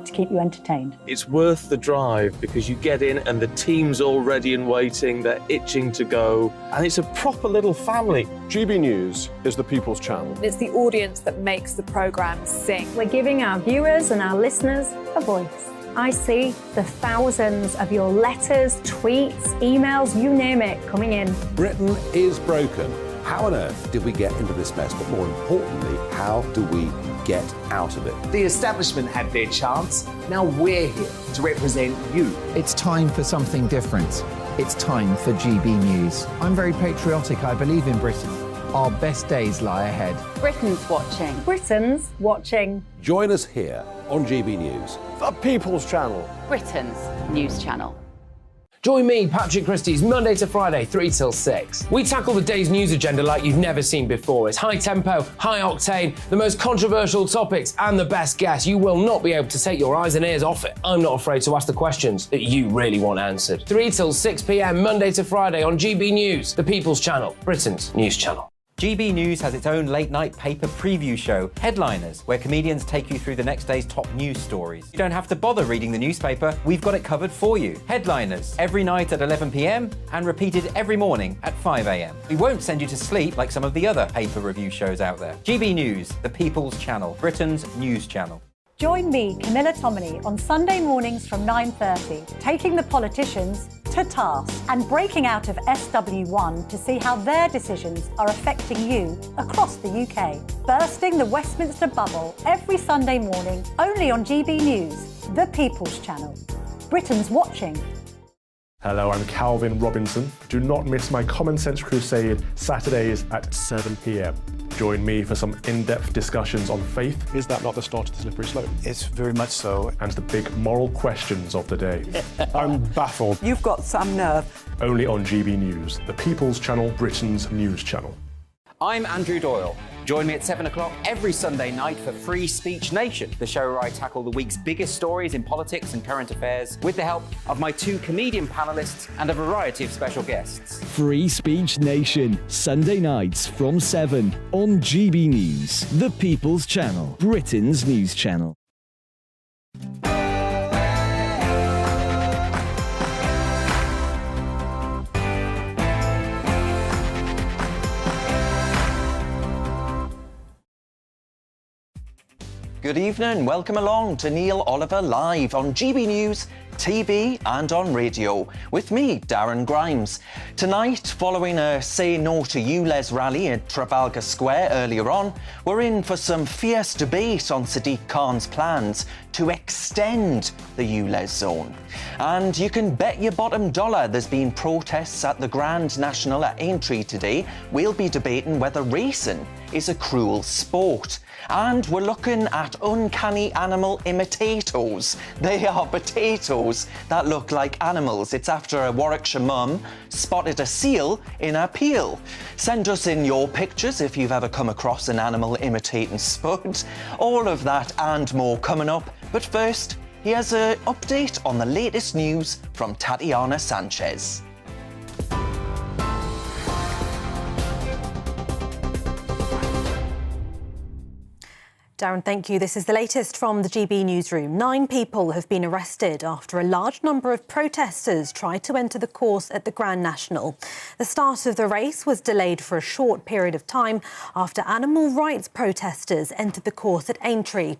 to keep you entertained. It's worth the drive because you get in and the team's all ready and waiting, they're itching to go, and it's a proper little family. GB News is the People's Channel. It's the audience that makes the programme sing. We're giving our viewers and our listeners a voice. I see the thousands of your letters, tweets, emails, you name it, coming in. Britain is broken. How on earth did we get into this mess? But more importantly, how do we get out of it? The establishment had their chance. Now we're here to represent you. It's time for something different. It's time for GB News. I'm very patriotic. I believe in Britain. Our best days lie ahead. Britain's watching. Britain's watching. Join us here on GB News. The People's Channel. Britain's news channel. Join me, Patrick Christie's, Monday to Friday, 3 till 6. We tackle the day's news agenda like you've never seen before. It's high tempo, high octane, the most controversial topics, and the best guests. You will not be able to take your eyes and ears off it. I'm not afraid to ask the questions that you really want answered. 3 till 6 p.m, Monday to Friday on GB News, the People's Channel, Britain's news channel. GB News has its own late-night paper preview show, Headliners, where comedians take you through the next day's top news stories. You don't have to bother reading the newspaper, we've got it covered for you. Headliners, every night at 11 p.m, and repeated every morning at 5 a.m. We won't send you to sleep like some of the other paper review shows out there. GB News, the People's Channel, Britain's news channel. Join me, Camilla Tominey, on Sunday mornings from 9:30, taking the politicians to task and breaking out of SW1 to see how their decisions are affecting you across the UK. Bursting the Westminster bubble every Sunday morning, only on GB News, the People's Channel. Britain's watching. Hello, I'm Calvin Robinson. Do not miss my Common Sense Crusade Saturdays at 7 p.m. Join me for some in-depth discussions on faith. Is that not the start of the slippery slope? It's very much so. And the big moral questions of the day. I'm baffled. You've got some nerve. Only on GB News, the People's Channel, Britain's news channel. I'm Andrew Doyle. Join me at 7 o'clock every Sunday night for Free Speech Nation, the show where I tackle the week's biggest stories in politics and current affairs with the help of my two comedian panellists and a variety of special guests. Free Speech Nation, Sunday nights from 7 on GB News, the People's Channel, Britain's news channel. Good evening, welcome along to Neil Oliver Live on GB News, TV and on radio, with me, Darren Grimes. Tonight, following a Say No to ULEZ rally at Trafalgar Square earlier on, we're in for some fierce debate on Sadiq Khan's plans to extend the ULEZ zone. And you can bet your bottom dollar there's been protests at the Grand National at Aintree today. We'll be debating whether racing is a cruel sport. And we're looking at uncanny animal imitators. They are potatoes that look like animals. It's after a Warwickshire mum spotted a seal in her peel. Send us in your pictures if you've ever come across an animal imitating spud. All of that and more coming up. But first, here's an update on the latest news from Tatiana Sanchez. Darren, thank you. This is the latest from the GB newsroom. 9 people have been arrested after a large number of protesters tried to enter the course at the Grand National. The start of the race was delayed for a short period of time after animal rights protesters entered the course at Aintree.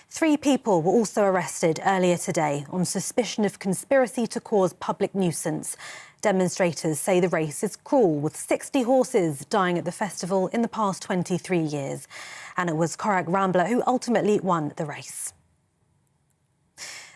3 people were also arrested earlier today on suspicion of conspiracy to cause public nuisance. Demonstrators say the race is cruel, with 60 horses dying at the festival in the past 23 years. And it was Korak Rambler who ultimately won the race.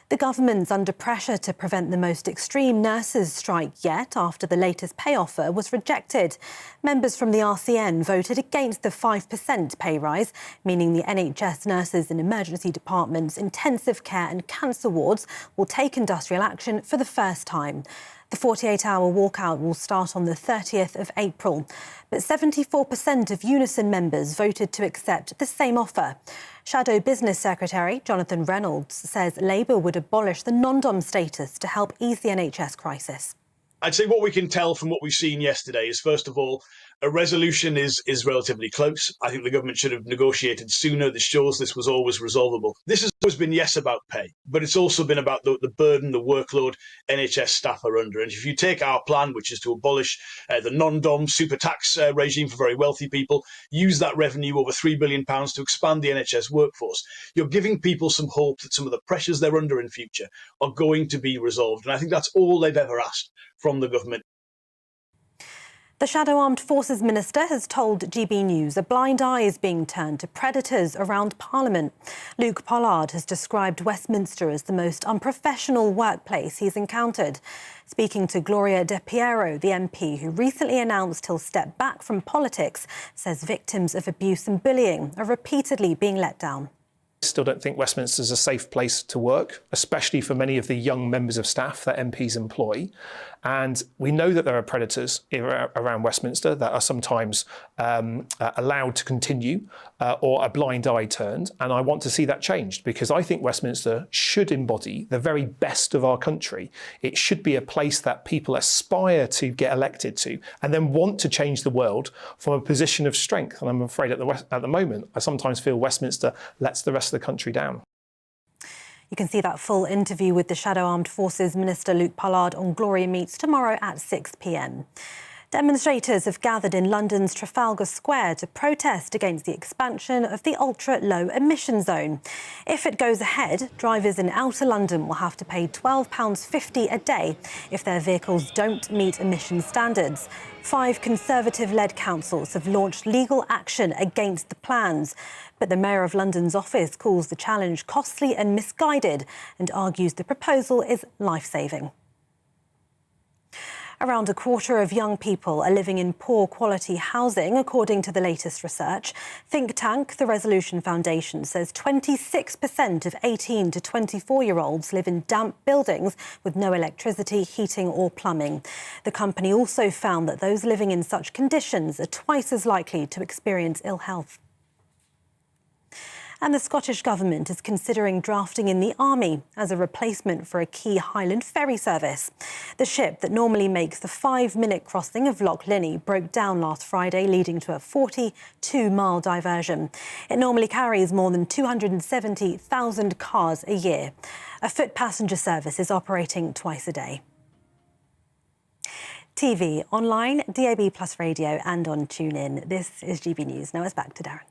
The government's under pressure to prevent the most extreme nurses' strike yet after the latest pay offer was rejected. Members from the RCN voted against the 5% pay rise, meaning the NHS nurses in emergency departments, intensive care and cancer wards will take industrial action for the first time. The 48-hour walkout will start on the 30th of April. But 74% of Unison members voted to accept the same offer. Shadow Business Secretary Jonathan Reynolds says Labour would abolish the non-dom status to help ease the NHS crisis. I'd say what we can tell from what we've seen yesterday is, first of all, A resolution is relatively close. I think the government should have negotiated sooner. This shows this was always resolvable. This has always been, yes, about pay, but it's also been about the burden, the workload NHS staff are under. And if you take our plan, which is to abolish the non-dom super tax regime for very wealthy people, use that revenue, over £3 billion, to expand the NHS workforce, you're giving people some hope that some of the pressures they're under in future are going to be resolved. And I think that's all they've ever asked from the government. The Shadow Armed Forces Minister has told GB News a blind eye is being turned to predators around Parliament. Luke Pollard has described Westminster as the most unprofessional workplace he's encountered. Speaking to Gloria De Piero, the MP who recently announced he'll step back from politics, says victims of abuse and bullying are repeatedly being let down. I still don't think Westminster is a safe place to work, especially for many of the young members of staff that MPs employ. And we know that there are predators around Westminster that are sometimes allowed to continue or a blind eye turned. And I want to see that changed, because I think Westminster should embody the very best of our country. It should be a place that people aspire to get elected to and then want to change the world from a position of strength. And I'm afraid at the moment, I sometimes feel Westminster lets the rest of the country down. You can see that full interview with the Shadow Armed Forces Minister Luke Pollard on Gloria Meets tomorrow at 6 p.m. Demonstrators have gathered in London's Trafalgar Square to protest against the expansion of the ultra-low emission zone. If it goes ahead, drivers in outer London will have to pay £12.50 a day if their vehicles don't meet emission standards. 5 Conservative-led councils have launched legal action against the plans. But the Mayor of London's office calls the challenge costly and misguided and argues the proposal is life-saving. Around a quarter of young people are living in poor quality housing, according to the latest research. Think tank The Resolution Foundation says 26% of 18 to 24-year-olds live in damp buildings with no electricity, heating or plumbing. The company also found that those living in such conditions are twice as likely to experience ill health. And the Scottish Government is considering drafting in the Army as a replacement for a key Highland ferry service. The ship that normally makes the 5-minute crossing of Loch Linnhe broke down last Friday, leading to a 42-mile diversion. It normally carries more than 270,000 cars a year. A foot passenger service is operating twice a day. TV, online, DAB+ radio and on TuneIn. This is GB News. Now it's back to Darren.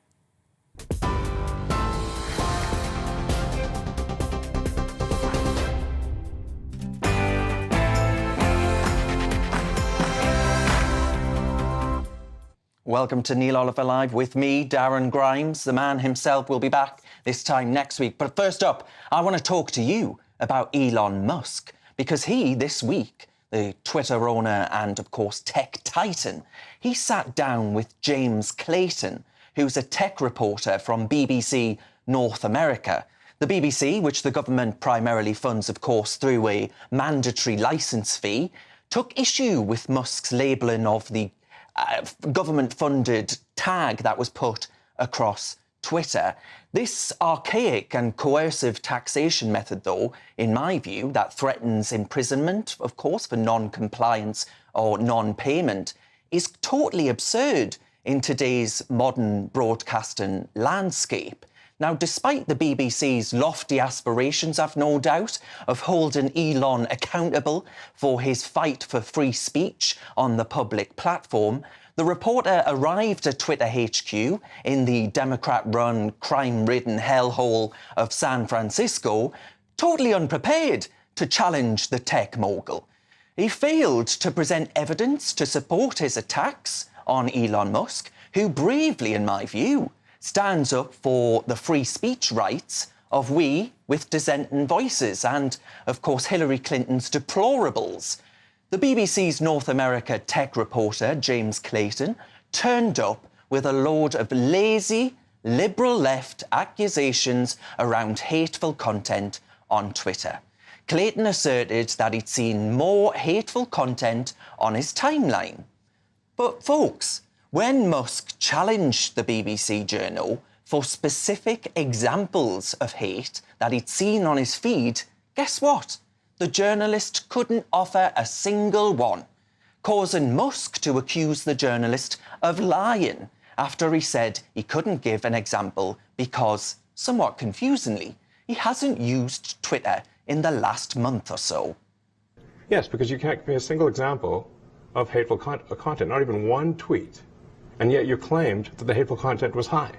Welcome to Neil Oliver Live with me, Darren Grimes. The man himself will be back this time next week. But first up, I want to talk to you about Elon Musk, because he, this week, the Twitter owner and, of course, tech titan, he sat down with James Clayton, who's a tech reporter from BBC North America. The BBC, which the government primarily funds, of course, through a mandatory licence fee, took issue with Musk's labelling of the government-funded tag that was put across Twitter. This archaic and coercive taxation method, though, in my view, that threatens imprisonment, of course, for non-compliance or non-payment, is totally absurd in today's modern broadcasting landscape. Now, despite the BBC's lofty aspirations, I've no doubt, of holding Elon accountable for his fight for free speech on the public platform, the reporter arrived at Twitter HQ in the Democrat-run, crime-ridden hellhole of San Francisco, totally unprepared to challenge the tech mogul. He failed to present evidence to support his attacks on Elon Musk, who bravely, in my view, stands up for the free speech rights of we with dissenting voices and, of course, Hillary Clinton's deplorables. The BBC's North America tech reporter, James Clayton, turned up with a load of lazy, liberal left accusations around hateful content on Twitter. Clayton asserted that he'd seen more hateful content on his timeline. But, folks, when Musk challenged the BBC journal for specific examples of hate that he'd seen on his feed, guess what? The journalist couldn't offer a single one. causing Musk to accuse the journalist of lying after he said he couldn't give an example because, somewhat confusingly, he hasn't used Twitter in the last month or so. Yes, because you can't give me a single example of hateful content, not even one tweet, and yet you claimed that the hateful content was high.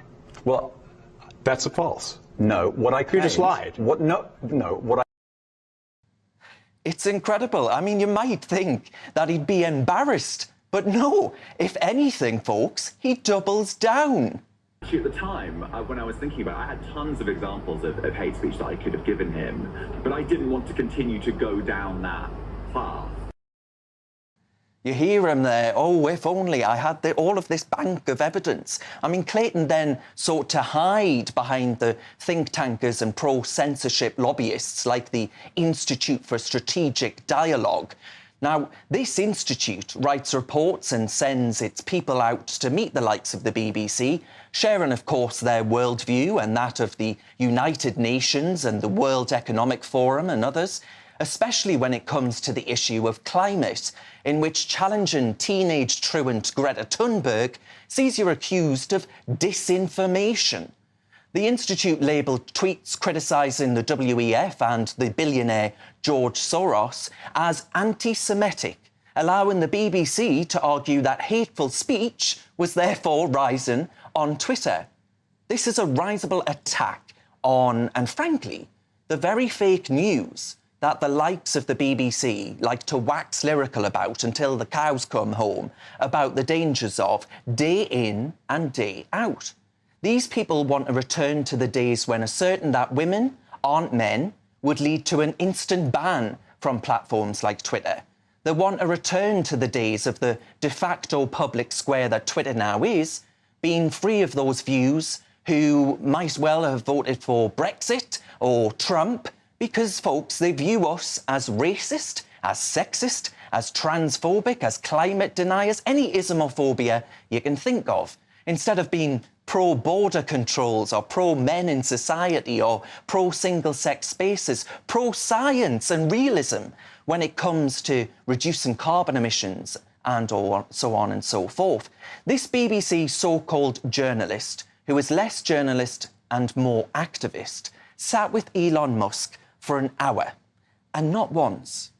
Well, that's a false. No, what I You just lied. It's incredible. I mean, you might think that he'd be embarrassed, but no, if anything, folks, he doubles down. Actually, at the time, when I was thinking about it, I had tons of examples of hate speech that I could have given him, but I didn't want to continue to go down that path. You hear him there, oh, if only I had all of this bank of evidence. I mean, Clayton then sought to hide behind the think tankers and pro-censorship lobbyists like the Institute for Strategic Dialogue. Now, this institute writes reports and sends its people out to meet the likes of the BBC, sharing, of course, their worldview and that of the United Nations and the World Economic Forum and others, especially when it comes to the issue of climate, in which challenging teenage truant Greta Thunberg sees you accused of disinformation. The Institute labelled tweets criticising the WEF and the billionaire George Soros as anti-Semitic, allowing the BBC to argue that hateful speech was therefore rising on Twitter. This is a risible attack on, and frankly, the very fake news that the likes of the BBC like to wax lyrical about until the cows come home, about the dangers of day in and day out. These people want a return to the days when asserting that women aren't men would lead to an instant ban from platforms like Twitter. They want a return to the days of the de facto public square that Twitter now is, being free of those views who might well have voted for Brexit or Trump, because, folks, they view us as racist, as sexist, as transphobic, as climate deniers, any Islamophobia you can think of, instead of being pro-border controls or pro-men in society or pro-single-sex spaces, pro-science and realism when it comes to reducing carbon emissions and so on and so forth. This BBC so-called journalist, who is less journalist and more activist, sat with Elon Musk for an hour, and not once,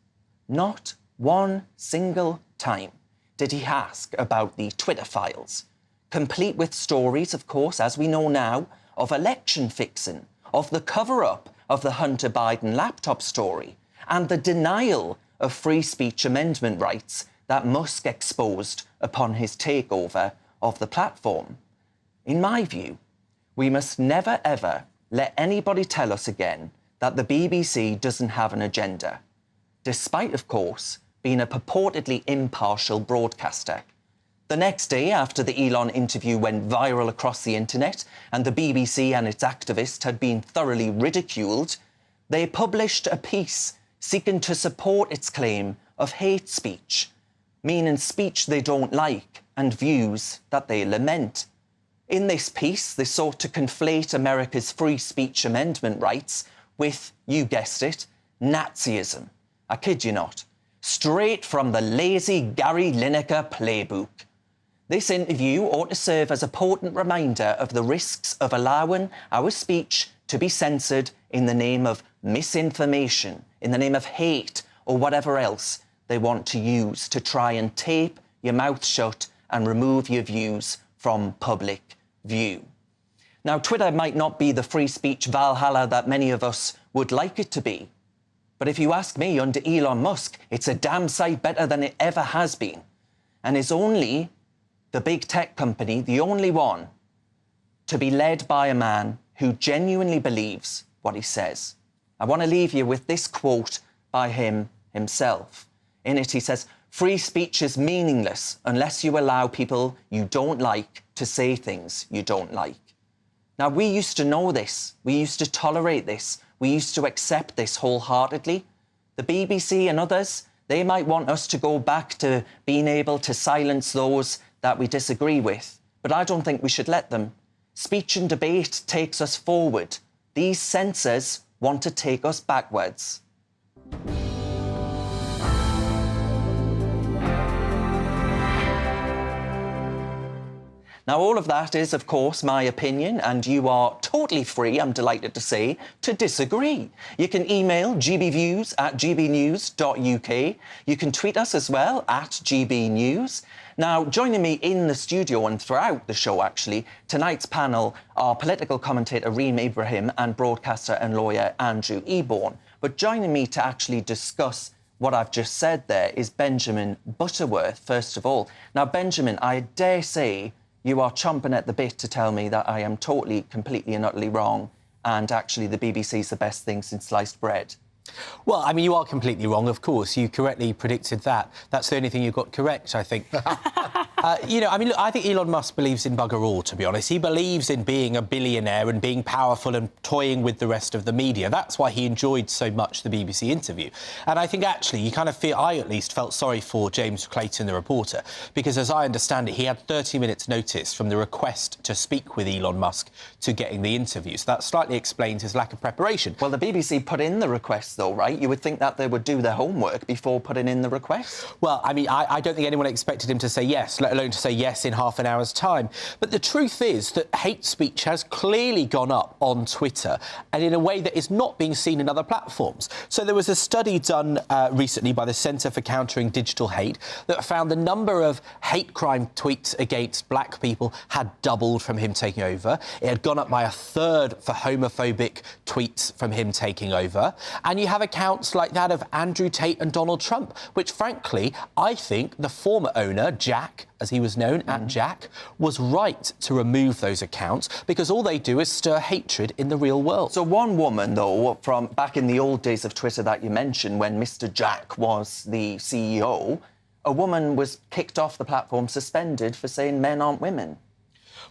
not one single time did he ask about the Twitter files, complete with stories, of course, as we know now, of election fixing, of the cover-up of the Hunter Biden laptop story, and the denial of free speech amendment rights that Musk exposed upon his takeover of the platform. In my view, we must never, ever let anybody tell us again that the BBC doesn't have an agenda, despite, of course, being a purportedly impartial broadcaster. The next day, after the Elon interview went viral across the internet and the BBC and its activists had been thoroughly ridiculed, they published a piece seeking to support its claim of hate speech, meaning speech they don't like and views that they lament. In this piece, they sought to conflate America's free speech amendment rights with, you guessed it, Nazism. I kid you not. Straight from the lazy Gary Lineker playbook. This interview ought to serve as a potent reminder of the risks of allowing our speech to be censored in the name of misinformation, in the name of hate, or whatever else they want to use to try and tape your mouth shut and remove your views from public view. Now, Twitter might not be the free speech Valhalla that many of us would like it to be, but if you ask me, under Elon Musk, it's a damn sight better than it ever has been, and is only the big tech company, the only one, to be led by a man who genuinely believes what he says. I want to leave you with this quote by him himself. In it, he says, "Free speech is meaningless unless you allow people you don't like to say things you don't like." Now, we used to know this. We used to tolerate this. We used to accept this wholeheartedly. The BBC and others, they might want us to go back to being able to silence those that we disagree with, but I don't think we should let them. Speech and debate takes us forward. These censors want to take us backwards. Now, all of that is, of course, my opinion, and you are totally free, I'm delighted to say, to disagree. You can email gbviews@gbnews.uk. You can tweet us as well, @gbnews. Now, joining me in the studio and throughout the show, actually, tonight's panel are political commentator Reem Ibrahim and broadcaster and lawyer Andrew Eborn. But joining me to actually discuss what I've just said there is Benjamin Butterworth, first of all. Now, Benjamin, I dare say you are chomping at the bit to tell me that I am totally, completely and utterly wrong, and actually the BBC's the best thing since sliced bread. Well, I mean, you are completely wrong, of course. You correctly predicted that. That's the only thing you got correct, I think. You know, I mean, look, I think Elon Musk believes in bugger all, to be honest. He believes in being a billionaire and being powerful and toying with the rest of the media. That's why he enjoyed so much the BBC interview. And I think, actually, you kind of feel, I at least felt sorry for James Clayton, the reporter, because, as I understand it, he had 30 minutes' notice from the request to speak with Elon Musk to getting the interview. So that slightly explains his lack of preparation. Well, the BBC put in the request, though, right? You would think that they would do their homework before putting in the request. Well, I mean, I don't think anyone expected him to say yes, let alone to say yes in half an hour's time. But the truth is that hate speech has clearly gone up on Twitter and in a way that is not being seen in other platforms. So there was a study done recently by the Centre for Countering Digital Hate that found the number of hate crime tweets against black people had doubled from him taking over. It had gone up by a third for homophobic tweets from him taking over. And you have accounts like that of Andrew Tate and Donald Trump, which, frankly, I think the former owner, Jack, as he was known, @Jack, was right to remove those accounts because all they do is stir hatred in the real world. So one woman, though, from back in the old days of Twitter that you mentioned, when Mr. Jack was the CEO, a woman was kicked off the platform, suspended for saying men aren't women.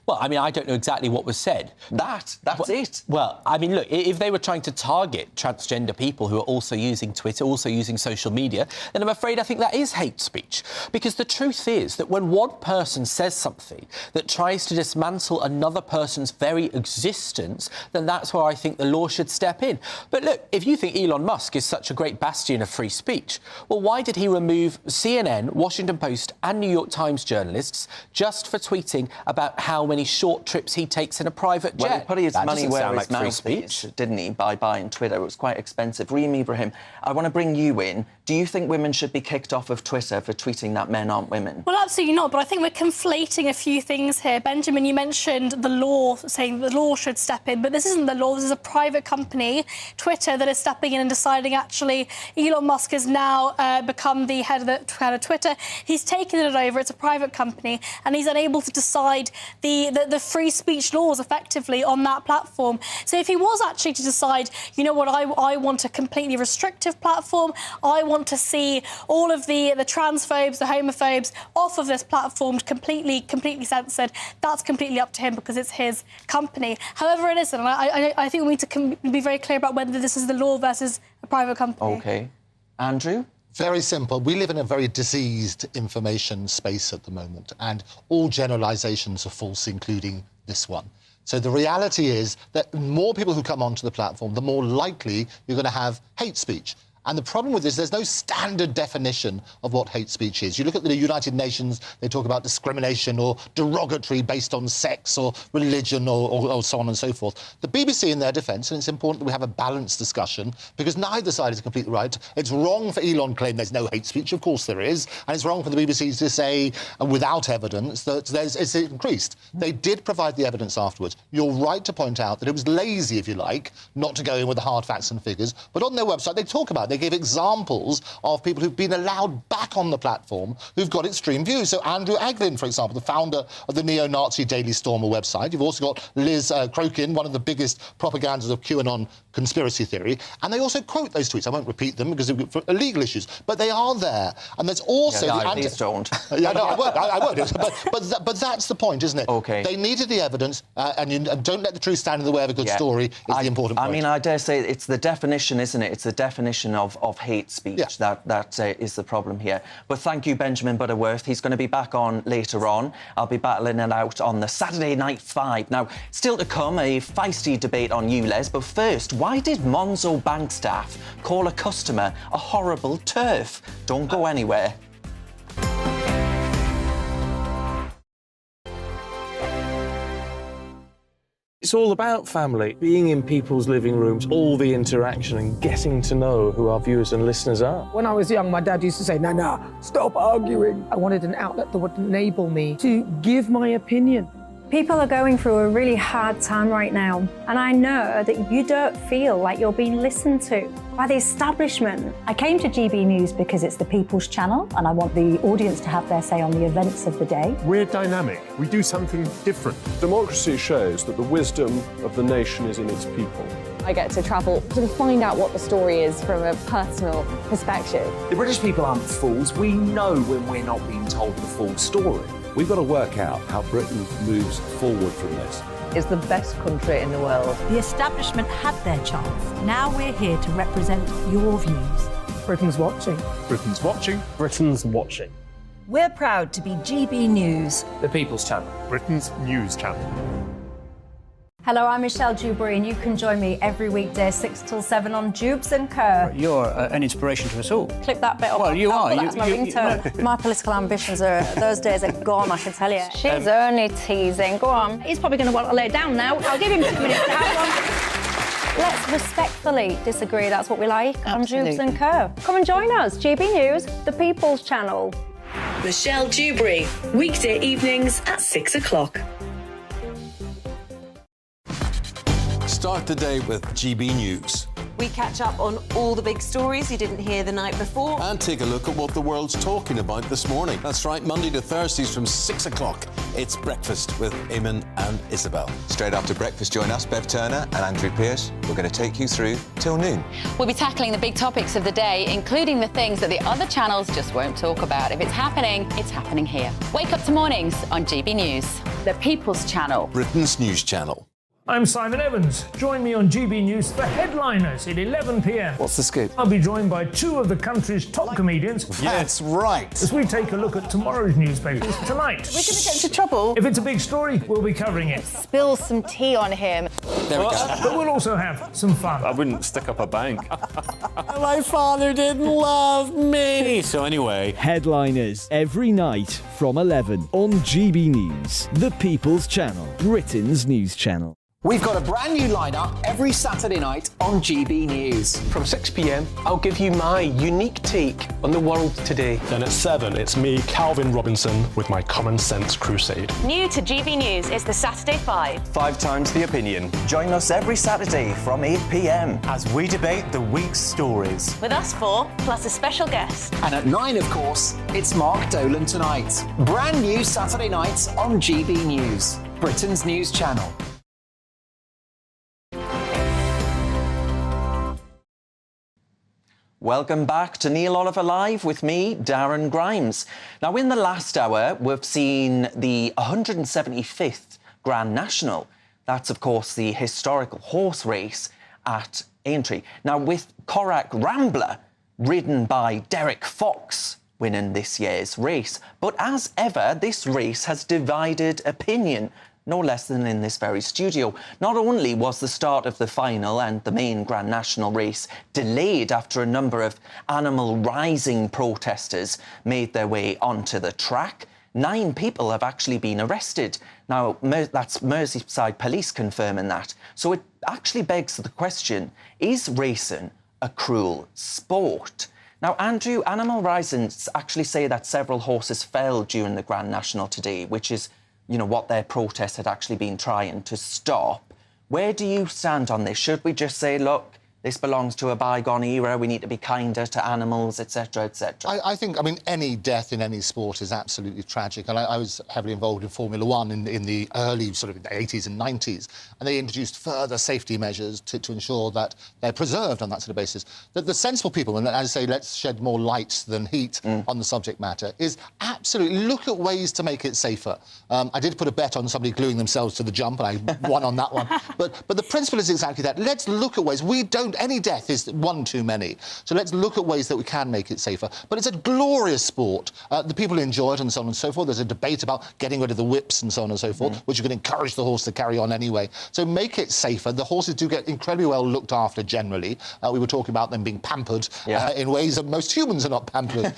Well, I mean, I don't know exactly what was said. That's it. Well, I mean, look, if they were trying to target transgender people who are also using Twitter, also using social media, then I'm afraid I think that is hate speech. Because the truth is that when one person says something that tries to dismantle another person's very existence, then that's where I think the law should step in. But look, if you think Elon Musk is such a great bastion of free speech, well, why did he remove CNN, Washington Post and New York Times journalists just for tweeting about how many short trips he takes in a private jet? Well, he put his money where his mouth is, didn't he, by buying Twitter? It was quite expensive. Reem Ibrahim, I want to bring you in. Do you think women should be kicked off of Twitter for tweeting that men aren't women? Well, absolutely not, but I think we're conflating a few things here. Benjamin, you mentioned the law, saying the law should step in, but this isn't the law. This is a private company, Twitter, that is stepping in and deciding, actually, Elon Musk has now become the head of Twitter. He's taken it over. It's a private company, and he's unable to decide the free speech laws effectively on that platform. So if he was actually to decide, you know what, I want a completely restrictive platform, I want to see all of the transphobes, the homophobes off of this platform, completely censored, that's completely up to him because it's his company. However, it isn't. And I think we need to be very clear about whether this is the law versus a private company. OK. Andrew? Very simple. We live in a very diseased information space at the moment, and all generalisations are false, including this one. So the reality is that the more people who come onto the platform, the more likely you're going to have hate speech. And the problem with this, there's no standard definition of what hate speech is. You look at the United Nations, they talk about discrimination or derogatory based on sex or religion or so on and so forth. The BBC, in their defence, and it's important that we have a balanced discussion, because neither side is completely right. It's wrong for Elon to claim there's no hate speech. Of course there is. And it's wrong for the BBC to say, without evidence, that it's increased. They did provide the evidence afterwards. You're right to point out that it was lazy, if you like, not to go in with the hard facts and figures. But on their website, they talk about it. They give examples of people who've been allowed back on the platform who've got extreme views. So Andrew Aglin, for example, the founder of the neo-Nazi Daily Stormer website. You've also got Liz Crokin, one of the biggest propagandists of QAnon conspiracy theory. And they also quote those tweets. I won't repeat them because for legal issues, but they are there. And there's also... please don't. Yeah, no, I won't. But that's the point, isn't it? OK. They needed the evidence, and don't let the truth stand in the way of a good story is the important point. I mean, I dare say it's the definition, isn't it? It's the definition of hate speech that is the problem here. But thank you, Benjamin Butterworth. He's going to be back on later on. I'll be battling it out on the Saturday Night 5. Now, still to come, a feisty debate on ULEZ. But first, why did Monzo bank staff call a customer a horrible TERF? Don't go anywhere. It's all about family, being in people's living rooms, all the interaction and getting to know who our viewers and listeners are. When I was young, my dad used to say, no, stop arguing. I wanted an outlet that would enable me to give my opinion. People are going through a really hard time right now, and I know that you don't feel like you're being listened to by the establishment. I came to GB News because it's the People's Channel, and I want the audience to have their say on the events of the day. We're dynamic. We do something different. Democracy shows that the wisdom of the nation is in its people. I get to travel to find out what the story is from a personal perspective. The British people aren't fools. We know when we're not being told the full story. We've got to work out how Britain moves forward from this. It's the best country in the world. The establishment had their chance. Now we're here to represent your views. Britain's watching. Britain's watching. Britain's watching. We're proud to be GB News. The People's Channel. Britain's news channel. Hello, I'm Michelle Dewberry, and you can join me every weekday 6 till 7 on Jubes and Kerr. You're an inspiration to us all. Clip that bit up. Well, you are. That's my ringtone. My political ambitions those days are gone, I can tell you. She's only teasing. Go on. He's probably going to want to lay down now. I'll give him 2 minutes to have one. Let's respectfully disagree. That's what we like on Jubes and Kerr. Come and join us. GB News, the People's Channel. Michelle Dewberry, weekday evenings at 6 o'clock. Start the day with GB News. We catch up on all the big stories you didn't hear the night before. And take a look at what the world's talking about this morning. That's right, Monday to Thursdays from 6 o'clock. It's Breakfast with Eamon and Isabel. Straight after breakfast, join us, Bev Turner and Andrew Pearce. We're going to take you through till noon. We'll be tackling the big topics of the day, including the things that the other channels just won't talk about. If it's happening here. Wake up to mornings on GB News, the People's Channel. Britain's news channel. I'm Simon Evans. Join me on GB News for Headliners at 11 p.m. What's the scoop? I'll be joined by 2 of the country's top comedians. That's right. As we take a look at tomorrow's newspapers tonight. We're going to get into trouble. If it's a big story, we'll be covering it. Spill some tea on him. There we go. But we'll also have some fun. I wouldn't stick up a bank. My father didn't love me. So anyway. Headliners every night from 11 on GB News, the People's Channel, Britain's news channel. We've got a brand new lineup every Saturday night on GB News. From 6 p.m, I'll give you my unique take on the world today. Then at 7, it's me, Calvin Robinson, with my Common Sense Crusade. New to GB News is the Saturday 5. 5 times the opinion. Join us every Saturday from 8 p.m. as we debate the week's stories. With us 4, plus a special guest. And at 9, of course, it's Mark Dolan Tonight. Brand new Saturday nights on GB News, Britain's news channel. Welcome back to Neil Oliver Live with me, Darren Grimes. Now, in the last hour, we've seen the 175th Grand National. That's, of course, the historical horse race at Aintree. Now, with Corach Rambler, ridden by Derek Fox, winning this year's race. But as ever, this race has divided opinion, no less than in this very studio. Not only was the start of the final and the main Grand National race delayed after a number of animal rising protesters made their way onto the track, 9 people have actually been arrested. Now, that's Merseyside Police confirming that. So it actually begs the question, is racing a cruel sport? Now, Andrew, animal risings actually say that several horses fell during the Grand National today, which is what their protest had actually been trying to stop. Where do you stand on this? Should we just say, look, this belongs to a bygone era, we need to be kinder to animals, etc., etc.? I think, any death in any sport is absolutely tragic. And I was heavily involved in Formula One in the early sort of 80s and 90s, and they introduced further safety measures to ensure that they're preserved on that sort of basis. The sensible people, and as I say, let's shed more light than heat on the subject matter, is absolutely look at ways to make it safer. I did put a bet on somebody gluing themselves to the jump, and I won on that one. But the principle is exactly that. Let's look at ways. Any death is one too many. So let's look at ways that we can make it safer. But it's a glorious sport. The people enjoy it and so on and so forth. There's a debate about getting rid of the whips and so on and so forth, which you can encourage the horse to carry on anyway. So make it safer. The horses do get incredibly well looked after generally. We were talking about them being pampered in ways that most humans are not pampered.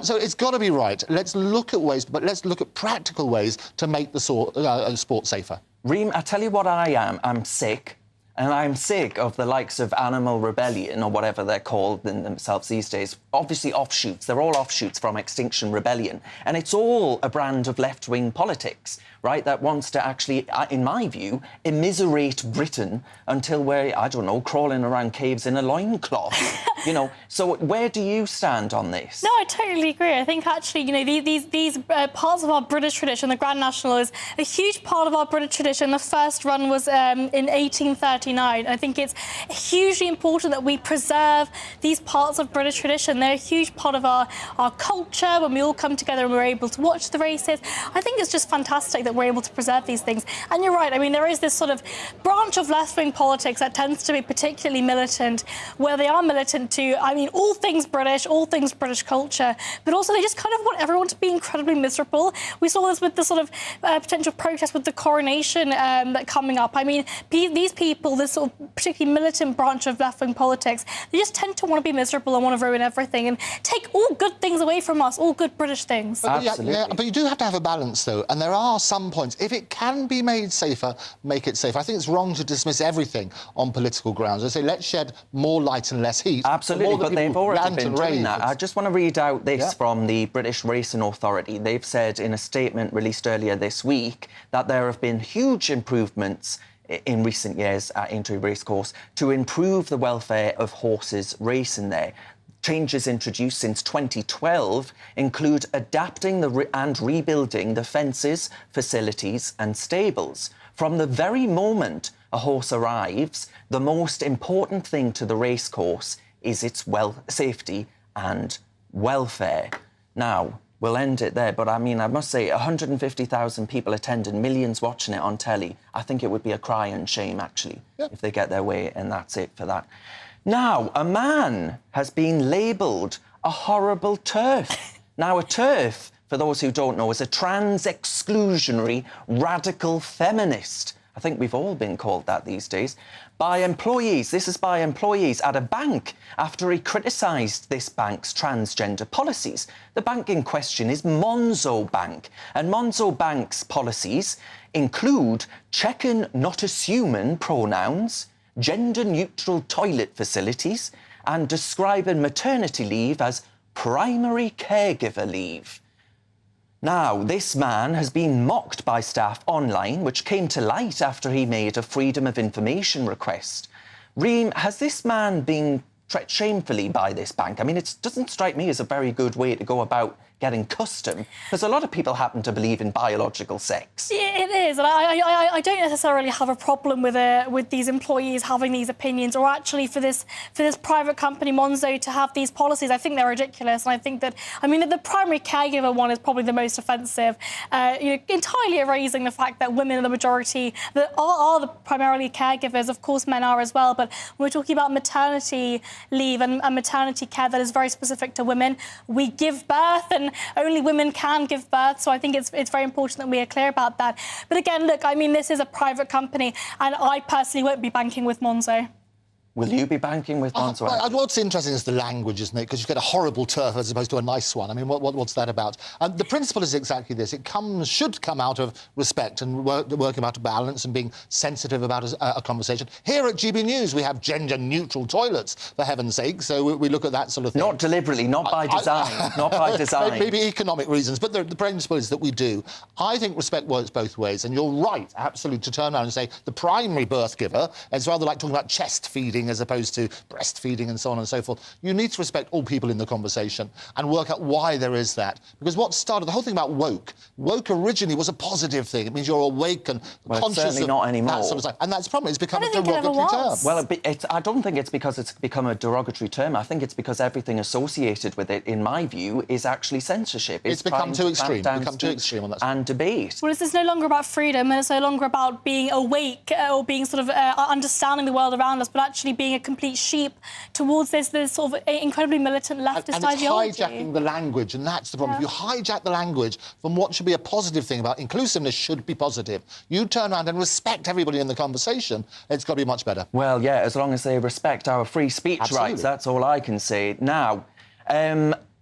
So it's got to be right. Let's look at ways, but let's look at practical ways to make the sport safer. Reem, I tell you what I am. I'm sick. And I'm sick of the likes of Animal Rebellion, or whatever they're called in themselves these days. Obviously offshoots. They're all offshoots from Extinction Rebellion. And it's all a brand of left-wing politics, right, that wants to actually, in my view, immiserate Britain until we're, I don't know, crawling around caves in a loincloth. You know, so where do you stand on this? No, I totally agree. I think actually, you know, these parts of our British tradition, the Grand National is a huge part of our British tradition. The first run was in 1839. I think it's hugely important that we preserve these parts of British tradition. They're a huge part of our culture. When we all come together and we're able to watch the races, I think it's just fantastic that we're able to preserve these things. And you're right. I mean, there is this sort of branch of left-wing politics that tends to be particularly militant, where they are militant to, I mean, all things British culture, but also they just kind of want everyone to be incredibly miserable. We saw this with the sort of potential protest with the coronation that coming up. I mean, these people, this sort of particularly militant branch of left-wing politics, they just tend to want to be miserable and want to ruin everything and take all good things away from us, all good British things. Absolutely. Yeah, but you do have to have a balance, though, and there are some points. If it can be made safer, make it safer. I think it's wrong to dismiss everything on political grounds. I say, let's shed more light and less heat. Absolutely, but they've already been doing that. I just want to read out this from the British Racing Authority. They've said in a statement released earlier this week that there have been huge improvements in recent years at Aintree Racecourse to improve the welfare of horses racing there. Changes introduced since 2012 include adapting and rebuilding the fences, facilities and stables. From the very moment a horse arrives, the most important thing to the racecourse is its safety and welfare. Now, we'll end it there, but I mean, I must say, 150,000 people attending, millions watching it on telly. I think it would be a cry and shame, actually, if they get their way, and that's it for that. Now, a man has been labelled a horrible TERF. Now, a TERF, for those who don't know, is a trans-exclusionary radical feminist. I think we've all been called that these days. By employees. This is by employees at a bank after he criticised this bank's transgender policies. The bank in question is Monzo Bank, and Monzo Bank's policies include checking not assuming pronouns, gender-neutral toilet facilities, and describing maternity leave as primary caregiver leave. Now, this man has been mocked by staff online, which came to light after he made a Freedom of Information request. Reem, has this man been treated shamefully by this bank? I mean, it doesn't strike me as a very good way to go about getting custom, because a lot of people happen to believe in biological sex. Yeah, it is, and I don't necessarily have a problem with these employees having these opinions, or actually for this private company Monzo to have these policies. I think they're ridiculous, and I think that, I mean, the primary caregiver one is probably the most offensive. You know, entirely erasing the fact that women are the majority, that are the primarily caregivers. Of course, men are as well, but when we're talking about maternity leave and maternity care that is very specific to women, we give birth, and only women can give birth, so I think it's very important that we are clear about that. But again, look, I mean, this is a private company, and I personally won't be banking with Monzo. Will you be banking with Monzo? What's interesting is the language, isn't it? Because you get a horrible TERF as opposed to a nice one. I mean, what's that about? The principle is exactly this. It should come out of respect and working out a balance and being sensitive about a conversation. Here at GB News, we have gender-neutral toilets, for heaven's sake, so we look at that sort of thing. Not deliberately, not by design, not by design. Maybe economic reasons, but the principle is that we do. I think respect works both ways, and you're right, absolutely, to turn around and say the primary birth giver, it's rather like talking about chest feeding as opposed to breastfeeding and so on and so forth. You need to respect all people in the conversation and work out why there is that. Because what started the whole thing about woke originally was a positive thing. It means you're awake and conscious certainly of not anymore. that sort of stuff. And that's the problem. It's become a derogatory term. Well, I don't think it's because it's become a derogatory term. I think it's because everything associated with it, in my view, is actually censorship. It's become too extreme. Become too extreme on that. And debate. Well, it's no longer about freedom, and it's no longer about being awake or being sort of understanding the world around us, but actually being a complete sheep towards this sort of incredibly militant leftist ideology. It's hijacking the language, and that's the problem. If you hijack the language from what should be a positive thing about inclusiveness should be positive, you turn around and respect everybody in the conversation, it's got to be much better. Well, yeah, as long as they respect our free speech rights, that's all I can say. Now,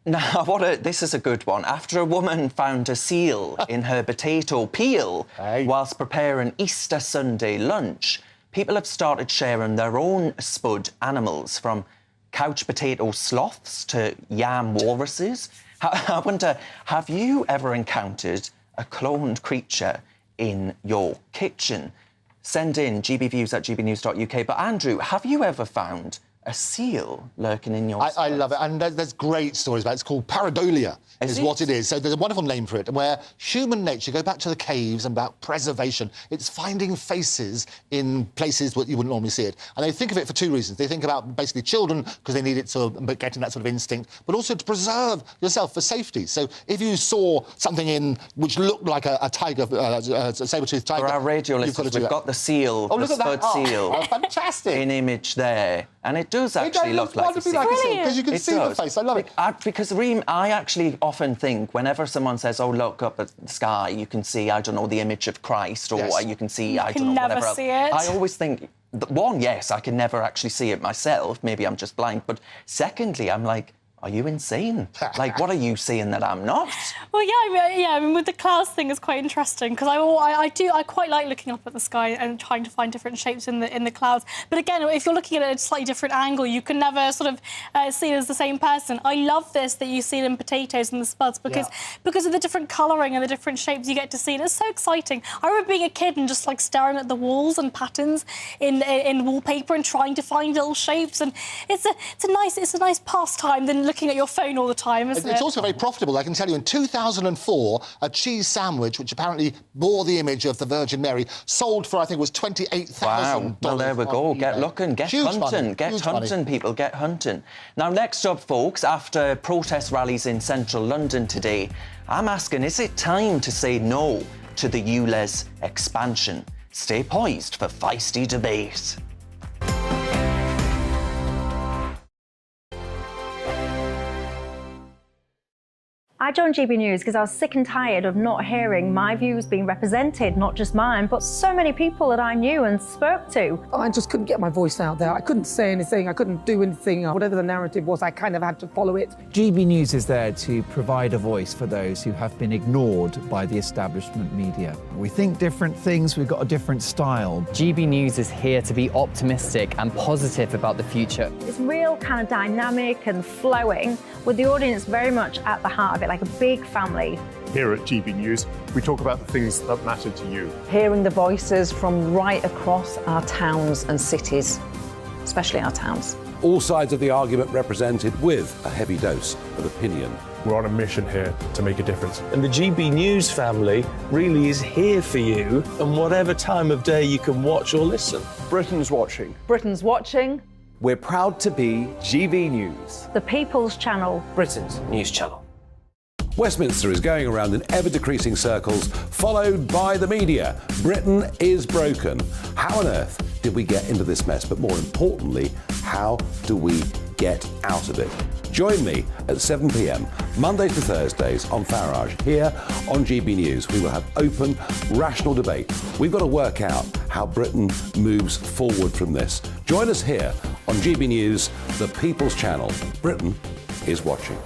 Now, this is a good one. After a woman found a seal in her potato peel whilst preparing Easter Sunday lunch, people have started sharing their own spud animals, from couch potato sloths to yam walruses. I wonder, have you ever encountered a cloned creature in your kitchen? Send in gbviews@gbnews.uk. But Andrew, have you ever found a seal lurking in your I love it, and there's great stories about it. It's called pareidolia, is what it is. So there's a wonderful name for it, where human nature, go back to the caves and about preservation. It's finding faces in places where you wouldn't normally see it. And they think of it for two reasons. They think about basically children, because they need it to getting that sort of instinct, but also to preserve yourself for safety. So if you saw something in which looked like a tiger, a saber-toothed tiger... For our radio listeners, we've got the seal, the spud seal. Oh, fantastic. In image there. And it does actually look like a seal. Because you can see the face. I love it. Because Reem, I actually often think whenever someone says, oh, look up at the sky, you can see, I don't know, the image of Christ, or you can see, I don't know, whatever else. See it. I always think, one, yes, I can never actually see it myself. Maybe I'm just blind. But secondly, I'm like, are you insane? Like, what are you seeing that I'm not? Well, I mean, with the clouds thing, it's quite interesting, because I quite like looking up at the sky and trying to find different shapes in the clouds. But again, if you're looking at it at a slightly different angle, you can never sort of see it as the same person. I love this, that you see it in potatoes and the spuds, because of the different colouring and the different shapes you get to see, and it's so exciting. I remember being a kid and just like staring at the walls and patterns in wallpaper and trying to find little shapes, and it's a nice pastime than looking at your phone all the time, isn't it? It's also very profitable. I can tell you, in 2004, a cheese sandwich, which apparently bore the image of the Virgin Mary, sold for, I think it was $28,000. Wow. Well, there we go. Get looking, get hunting, get hunting, people, get hunting. Now, next up, folks, after protest rallies in central London today, I'm asking, is it time to say no to the ULEZ expansion? Stay poised for feisty debate. I joined GB News because I was sick and tired of not hearing my views being represented, not just mine, but so many people that I knew and spoke to. I just couldn't get my voice out there. I couldn't say anything. I couldn't do anything. Whatever the narrative was, I kind of had to follow it. GB News is there to provide a voice for those who have been ignored by the establishment media. We think different things, we've got a different style. GB News is here to be optimistic and positive about the future. It's real kind of dynamic and flowing, with the audience very much at the heart of it, like a big family. Here at GB News, we talk about the things that matter to you. Hearing the voices from right across our towns and cities, especially our towns. All sides of the argument represented with a heavy dose of opinion. We're on a mission here to make a difference. And the GB News family really is here for you, and whatever time of day you can watch or listen. Britain's watching. Britain's watching. We're proud to be GB News. The People's Channel. Britain's news channel. Westminster is going around in ever-decreasing circles, followed by the media. Britain is broken. How on earth did we get into this mess? But more importantly, how do we get out of it? Join me at 7 p.m, Mondays to Thursdays on Farage, here on GB News. We will have open, rational debate. We've got to work out how Britain moves forward from this. Join us here on GB News, the People's Channel. Britain is watching.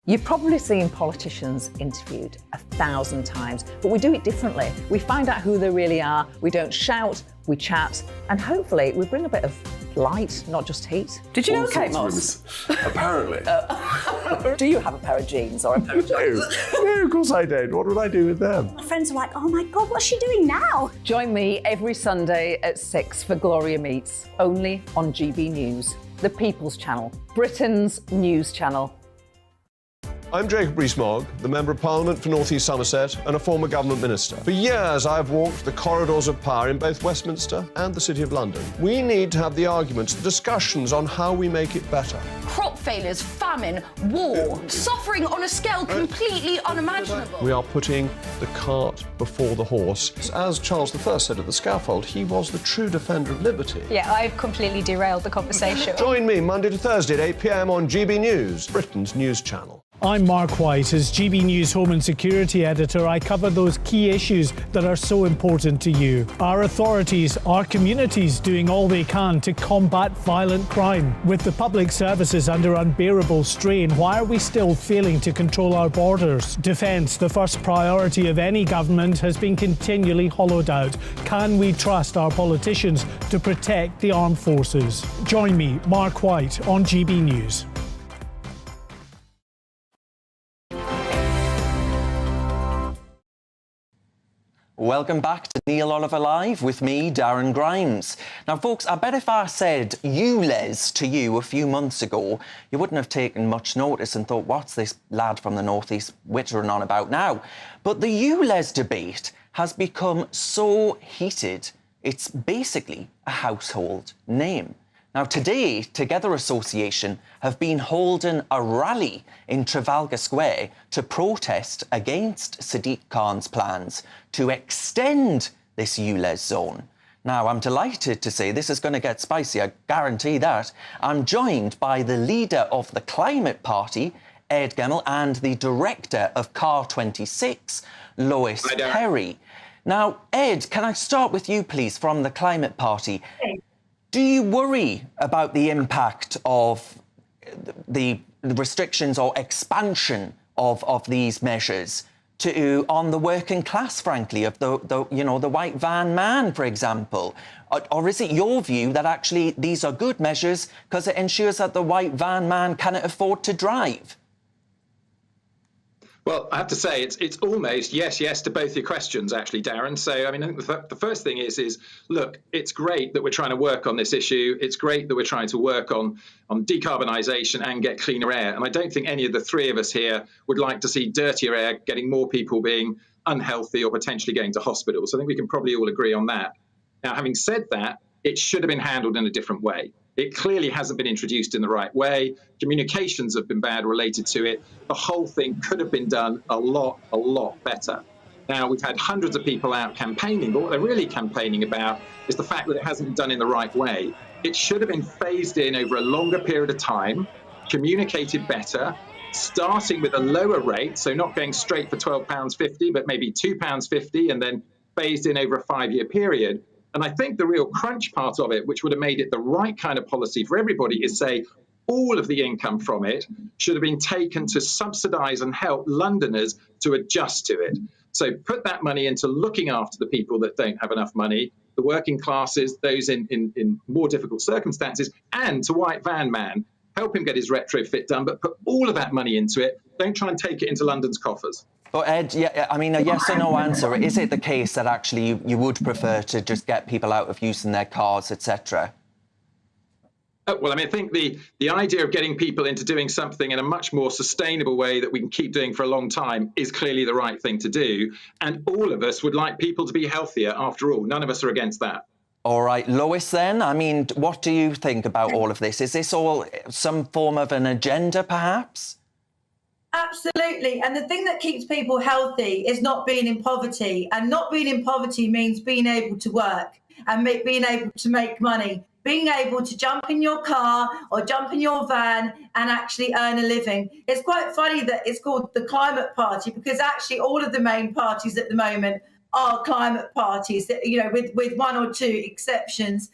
You've probably seen politicians interviewed 1,000 times, but we do it differently. We find out who they really are, we don't shout, we chat, and hopefully we bring a bit of light, not just heat. Did you know Kate Moss? Apparently. Do you have a pair of jeans or a pair of jeans? No, of course I don't. What would I do with them? My friends are like, oh my God, what's she doing now? Join me every Sunday at 6 for Gloria Meets, only on GB News, the People's Channel, Britain's news channel. I'm Jacob Rees-Mogg, the Member of Parliament for North East Somerset and a former government minister. For years, I've walked the corridors of power in both Westminster and the City of London. We need to have the arguments, the discussions on how we make it better. Crop failures, famine, war, suffering on a scale completely unimaginable. We are putting the cart before the horse. As Charles I said at the scaffold, he was the true defender of liberty. Yeah, I've completely derailed the conversation. Join me Monday to Thursday at 8 p.m. on GB News, Britain's news channel. I'm Mark White. As GB News Home and Security Editor, I cover those key issues that are so important to you. Our authorities, our communities doing all they can to combat violent crime. With the public services under unbearable strain, why are we still failing to control our borders? Defence, the first priority of any government, has been continually hollowed out. Can we trust our politicians to protect the armed forces? Join me, Mark White, on GB News. Welcome back to Neil Oliver Live with me, Darren Grimes. Now, folks, I bet if I said ULEZ to you a few months ago, you wouldn't have taken much notice and thought, what's this lad from the northeast wittering on about now? But the ULEZ debate has become so heated, it's basically a household name. Now, today, Together Association have been holding a rally in Trafalgar Square to protest against Sadiq Khan's plans to extend this ULEZ zone. Now, I'm delighted to say this is going to get spicy, I guarantee that. I'm joined by the leader of the Climate Party, Ed Gemmell, and the director of Car 26, Lois Perry. Now, Ed, can I start with you, please, from the Climate Party? Do you worry about the impact of the restrictions or expansion of these measures on the working class, frankly, of the white van man, for example? Or is it your view that actually these are good measures because it ensures that the white van man cannot afford to drive? Well, I have to say, it's almost yes to both your questions, actually, Darren. So, I mean, I think the first thing is, look, it's great that we're trying to work on this issue. It's great that we're trying to work on decarbonisation and get cleaner air. And I don't think any of the three of us here would like to see dirtier air, getting more people being unhealthy or potentially going to hospitals. I think we can probably all agree on that. Now, having said that, it should have been handled in a different way. It clearly hasn't been introduced in the right way. Communications have been bad related to it. The whole thing could have been done a lot better. Now, we've had hundreds of people out campaigning, but what they're really campaigning about is the fact that it hasn't been done in the right way. It should have been phased in over a longer period of time, communicated better, starting with a lower rate, so not going straight for £12.50, but maybe £2.50, and then phased in over a 5-year period. And I think the real crunch part of it, which would have made it the right kind of policy for everybody, is say all of the income from it should have been taken to subsidise and help Londoners to adjust to it. So put that money into looking after the people that don't have enough money, the working classes, those in more difficult circumstances, and to white van man, help him get his retrofit done, but put all of that money into it. Don't try and take it into London's coffers. But Ed, yeah, I mean, a yes or no answer. Is it the case that actually you would prefer to just get people out of using their cars, etc.? Well, I mean, I think the idea of getting people into doing something in a much more sustainable way that we can keep doing for a long time is clearly the right thing to do. And all of us would like people to be healthier, after all. None of us are against that. All right, Lois, then, I mean, what do you think about all of this? Is this all some form of an agenda, perhaps? Absolutely. And the thing that keeps people healthy is not being in poverty. And not being in poverty means being able to work and being able to make money, being able to jump in your car or jump in your van and actually earn a living. It's quite funny that it's called the Climate Party, because actually all of the main parties at the moment are climate parties, you know, with one or two exceptions.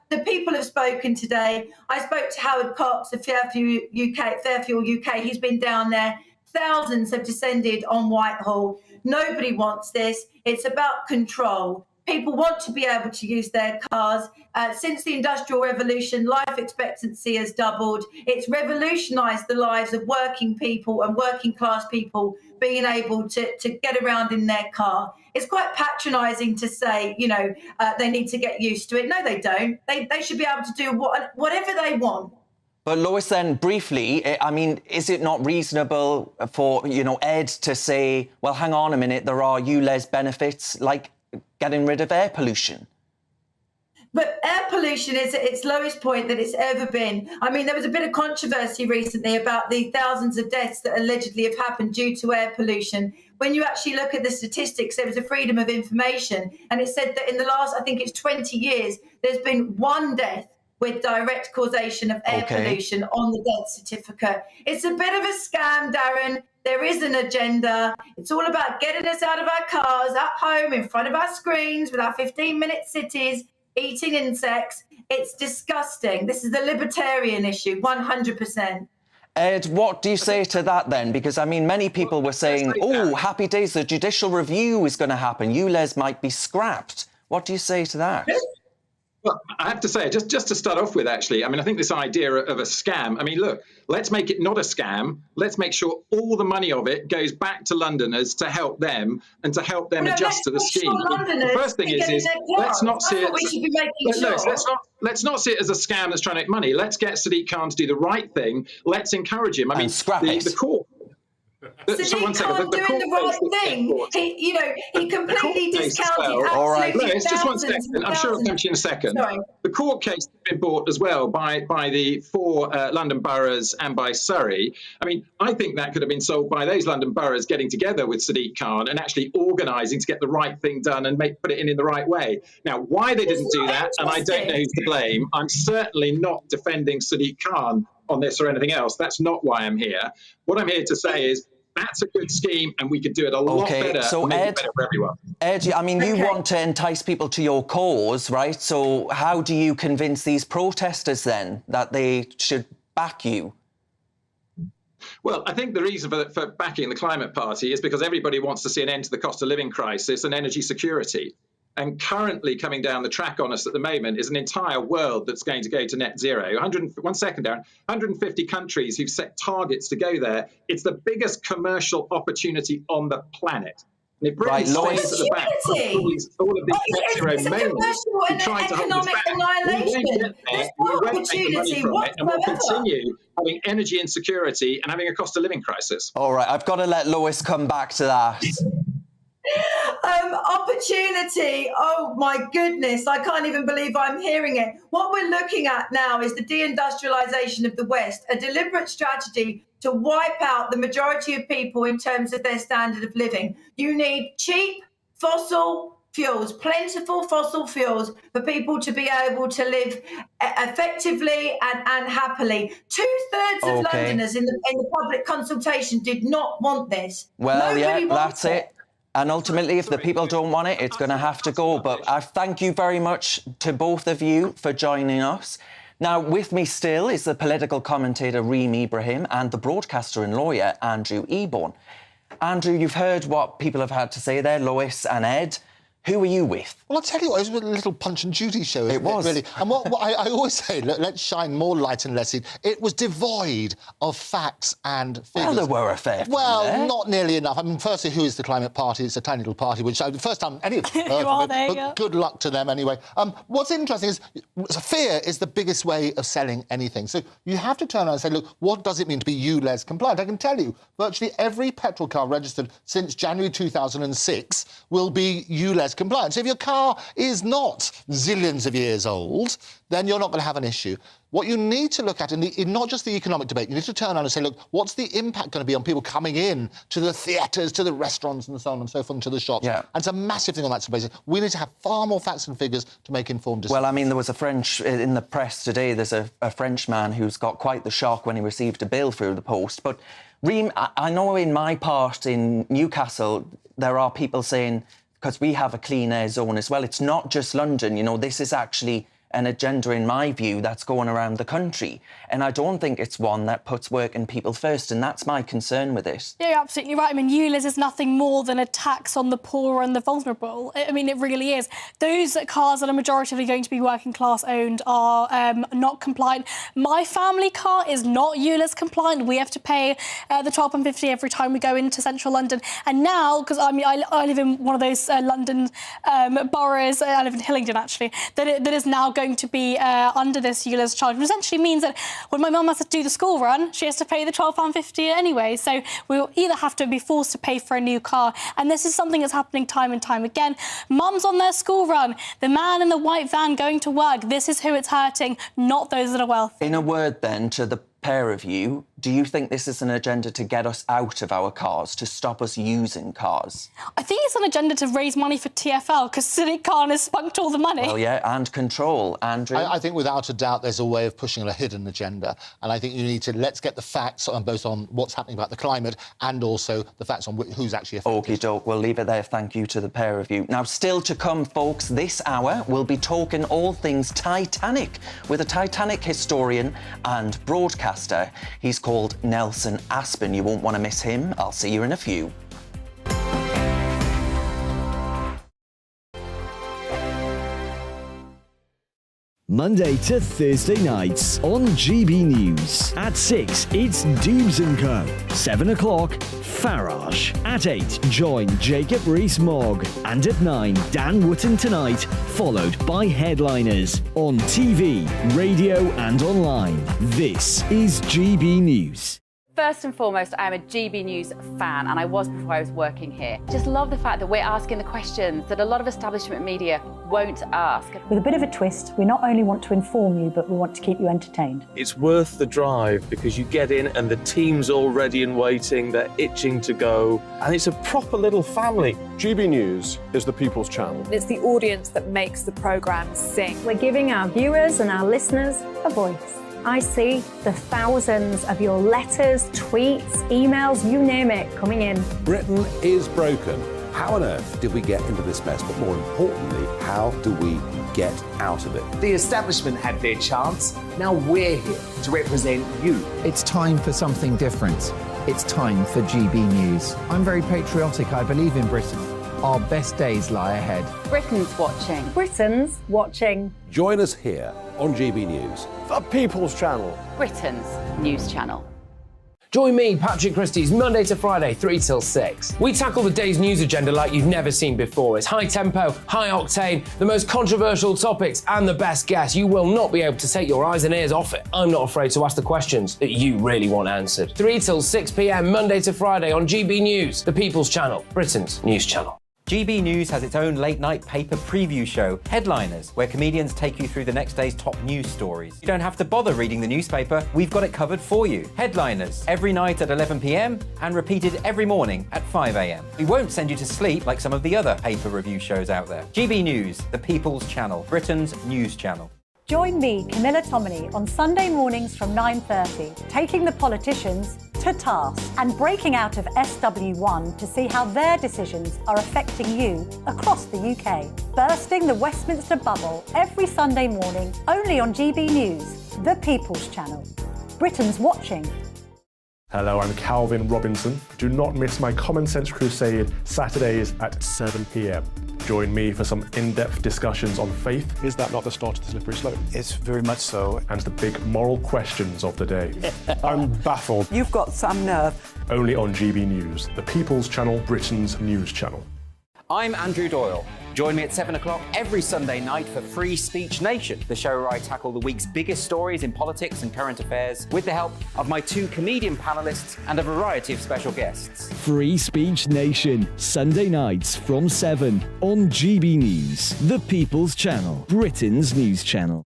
The people have spoken today. I spoke to Howard Cox of Fairfuel UK. He's been down there. Thousands have descended on Whitehall. Nobody wants this. It's about control. People want to be able to use their cars. Since the Industrial Revolution, life expectancy has doubled. It's revolutionised the lives of working people and working class people being able to get around in their car. It's quite patronising to say, you know, they need to get used to it. No, they don't. They should be able to do whatever they want. But Lois, then, briefly, I mean, is it not reasonable for, you know, Ed to say, well, hang on a minute, there are ULEZ benefits, like getting rid of air pollution? But air pollution is at its lowest point that it's ever been. I mean, there was a bit of controversy recently about the thousands of deaths that allegedly have happened due to air pollution. When you actually look at the statistics, there was a freedom of information, and it said that in the last, I think it's 20 years, there's been one death with direct causation of air pollution on the death certificate. It's a bit of a scam, Darren. There is an agenda. It's all about getting us out of our cars, at home, in front of our screens, with our 15-minute cities, eating insects. It's disgusting. This is the libertarian issue, 100%. Ed, what do you say to that then? Because, I mean, many people were saying, oh, happy days, the judicial review is going to happen. ULEZ might be scrapped. What do you say to that? Well, I have to say, just to start off with, actually, I mean, I think this idea of a scam, I mean, look, let's make it not a scam. Let's make sure all the money of it goes back to Londoners to help them and to help them adjust to the scheme. The first thing is let's not see it. Let's not see it as a scam that's trying to make money. Let's get Sadiq Khan to do the right thing. Let's encourage him. I mean, the court. Sadiq Khan doing the right thing. He completely discounted all right, just one second. I'm sure I'll come to you in a second. Sorry. The court case has been brought as well by the 4 London boroughs and by Surrey. I mean, I think that could have been solved by those London boroughs getting together with Sadiq Khan and actually organising to get the right thing done and put it in the right way. Now, why they didn't do that, and I don't know who's to blame. I'm certainly not defending Sadiq Khan on this or anything else. That's not why I'm here. What I'm here to say is that's a good scheme, and we could do it a lot better. So and make it better for everyone. Ed, I mean, you want to entice people to your cause, right? So how do you convince these protesters then that they should back you? Well, I think the reason for backing the Climate Party is because everybody wants to see an end to the cost of living crisis and energy security. And currently coming down the track on us at the moment is an entire world that's going to go to net zero. 150 countries who've set targets to go there. It's the biggest commercial opportunity on the planet. And if Britain stays at the back all of these net zero moments, we try to hold us back. We won't take the money from it, and we'll continue having energy insecurity and having a cost of living crisis. All right, I've got to let Lois come back to that. Opportunity. Oh my goodness, I can't even believe I'm hearing it. What we're looking at now is the deindustrialization of the West, a deliberate strategy to wipe out the majority of people in terms of their standard of living. You need cheap fossil fuels, plentiful fossil fuels for people to be able to live effectively and happily. 2/3 of Londoners in the public consultation did not want this. Well, Nobody that's it. And ultimately, if the people don't want it, it's going to have to go. But I thank you very much to both of you for joining us. Now, with me still is the political commentator Reem Ibrahim and the broadcaster and lawyer Andrew Eborn. Andrew, you've heard what people have had to say there, Lois and Ed. Who are you with? Well, I'll tell you what, it was a little Punch and Judy show, isn't it, really? And what I always say, let's shine more light and less heat. It was devoid of facts and figures. Well, there were a fair few there. Not nearly enough. I mean, firstly, who is the Climate Party? It's a tiny little party, which the first time any of but good luck to them anyway. What's interesting is fear is the biggest way of selling anything. So you have to turn around and say, look, what does it mean to be ULEZ compliant? I can tell you, virtually every petrol car registered since January 2006 will be ULEZ compliant. So if your car is not zillions of years old, then you're not going to have an issue. What you need to look at in not just the economic debate, you need to turn around and say, look, what's the impact going to be on people coming in to the theatres, to the restaurants and so on and so forth, and to the shops? Yeah. And it's a massive thing on that basis. We need to have far more facts and figures to make informed decisions. Well, I mean, there was in the press today, there's a French man who's got quite the shock when he received a bill through the post. But, Reem, I know in my part in Newcastle, there are people saying, because we have a clean air zone as well. It's not just London, you know, this is actually an agenda, in my view, that's going around the country. And I don't think it's one that puts working people first, and that's my concern with it. Yeah, you're absolutely right. I mean, ULEZ is nothing more than a tax on the poor and the vulnerable. I mean, it really is. Those cars that are majoritively going to be working class owned are not compliant. My family car is not ULEZ compliant. We have to pay the £12.50 every time we go into central London. And now, because I mean, I live in one of those London boroughs, I live in Hillingdon actually, that is now going to be under this ULEZ charge, which essentially means that when my mum has to do the school run, she has to pay the £12.50 anyway. So we'll either have to be forced to pay for a new car, and this is something that's happening time and time again. Mums on their school run, the man in the white van going to work, this is who it's hurting, not those that are wealthy. In a word then, to the pair of you. Do you think this is an agenda to get us out of our cars, to stop us using cars? I think it's an agenda to raise money for TfL, because Sadiq Khan has spunked all the money. Well, yeah, and control. Andrew? I think without a doubt there's a way of pushing a hidden agenda. And I think you need to, let's get the facts on both on what's happening about the climate and also the facts on who's actually affected. Okie doke, we'll leave it there. Thank you to the pair of you. Now, still to come, folks, this hour we'll be talking all things Titanic with a Titanic historian and broadcaster. He's called Nelson Aspen. You won't want to miss him. I'll see you in a few. Monday to Thursday nights on GB News. At 6, it's Dubes & Co. 7 o'clock, Farage. At 8, join Jacob Rees-Mogg. And at 9, Dan Wootton Tonight, followed by Headliners. On TV, radio and online. This is GB News. First and foremost, I am a GB News fan, and I was before I was working here. Just love the fact that we're asking the questions that a lot of establishment media won't ask. With a bit of a twist, we not only want to inform you, but we want to keep you entertained. It's worth the drive because you get in and the team's all ready and waiting, they're itching to go, and it's a proper little family. GB News is the people's channel. It's the audience that makes the programme sing. We're giving our viewers and our listeners a voice. I see the thousands of your letters, tweets, emails, you name it, coming in. Britain is broken. How on earth did we get into this mess? But more importantly, how do we get out of it? The establishment had their chance. Now we're here to represent you. It's time for something different. It's time for GB News. I'm very patriotic. I believe in Britain. Our best days lie ahead. Britain's watching. Britain's watching. Join us here on GB News. The People's Channel. Britain's news channel. Join me, Patrick Christie's, Monday to Friday, 3 till 6. We tackle the day's news agenda like you've never seen before. It's high tempo, high octane, the most controversial topics and the best guests. You will not be able to take your eyes and ears off it. I'm not afraid to ask the questions that you really want answered. 3 till 6 p.m, Monday to Friday on GB News, the People's Channel, Britain's news channel. GB News has its own late-night paper preview show, Headliners, where comedians take you through the next day's top news stories. You don't have to bother reading the newspaper, we've got it covered for you. Headliners, every night at 11 p.m, and repeated every morning at 5 a.m. We won't send you to sleep like some of the other paper review shows out there. GB News, the People's Channel, Britain's news channel. Join me, Camilla Tominey, on Sunday mornings from 9:30, taking the politicians to task and breaking out of SW1 to see how their decisions are affecting you across the UK. Bursting the Westminster bubble every Sunday morning, only on GB News, the People's Channel. Britain's watching. Hello, I'm Calvin Robinson. Do not miss my Common Sense Crusade Saturdays at 7 p.m. Join me for some in-depth discussions on faith. Is that not the start of the slippery slope? It's very much so. And the big moral questions of the day. I'm baffled. You've got some nerve. Only on GB News, the People's Channel, Britain's news channel. I'm Andrew Doyle. Join me at 7 o'clock every Sunday night for Free Speech Nation, the show where I tackle the week's biggest stories in politics and current affairs with the help of my 2 comedian panellists and a variety of special guests. Free Speech Nation, Sunday nights from 7 on GB News, the People's Channel, Britain's news channel.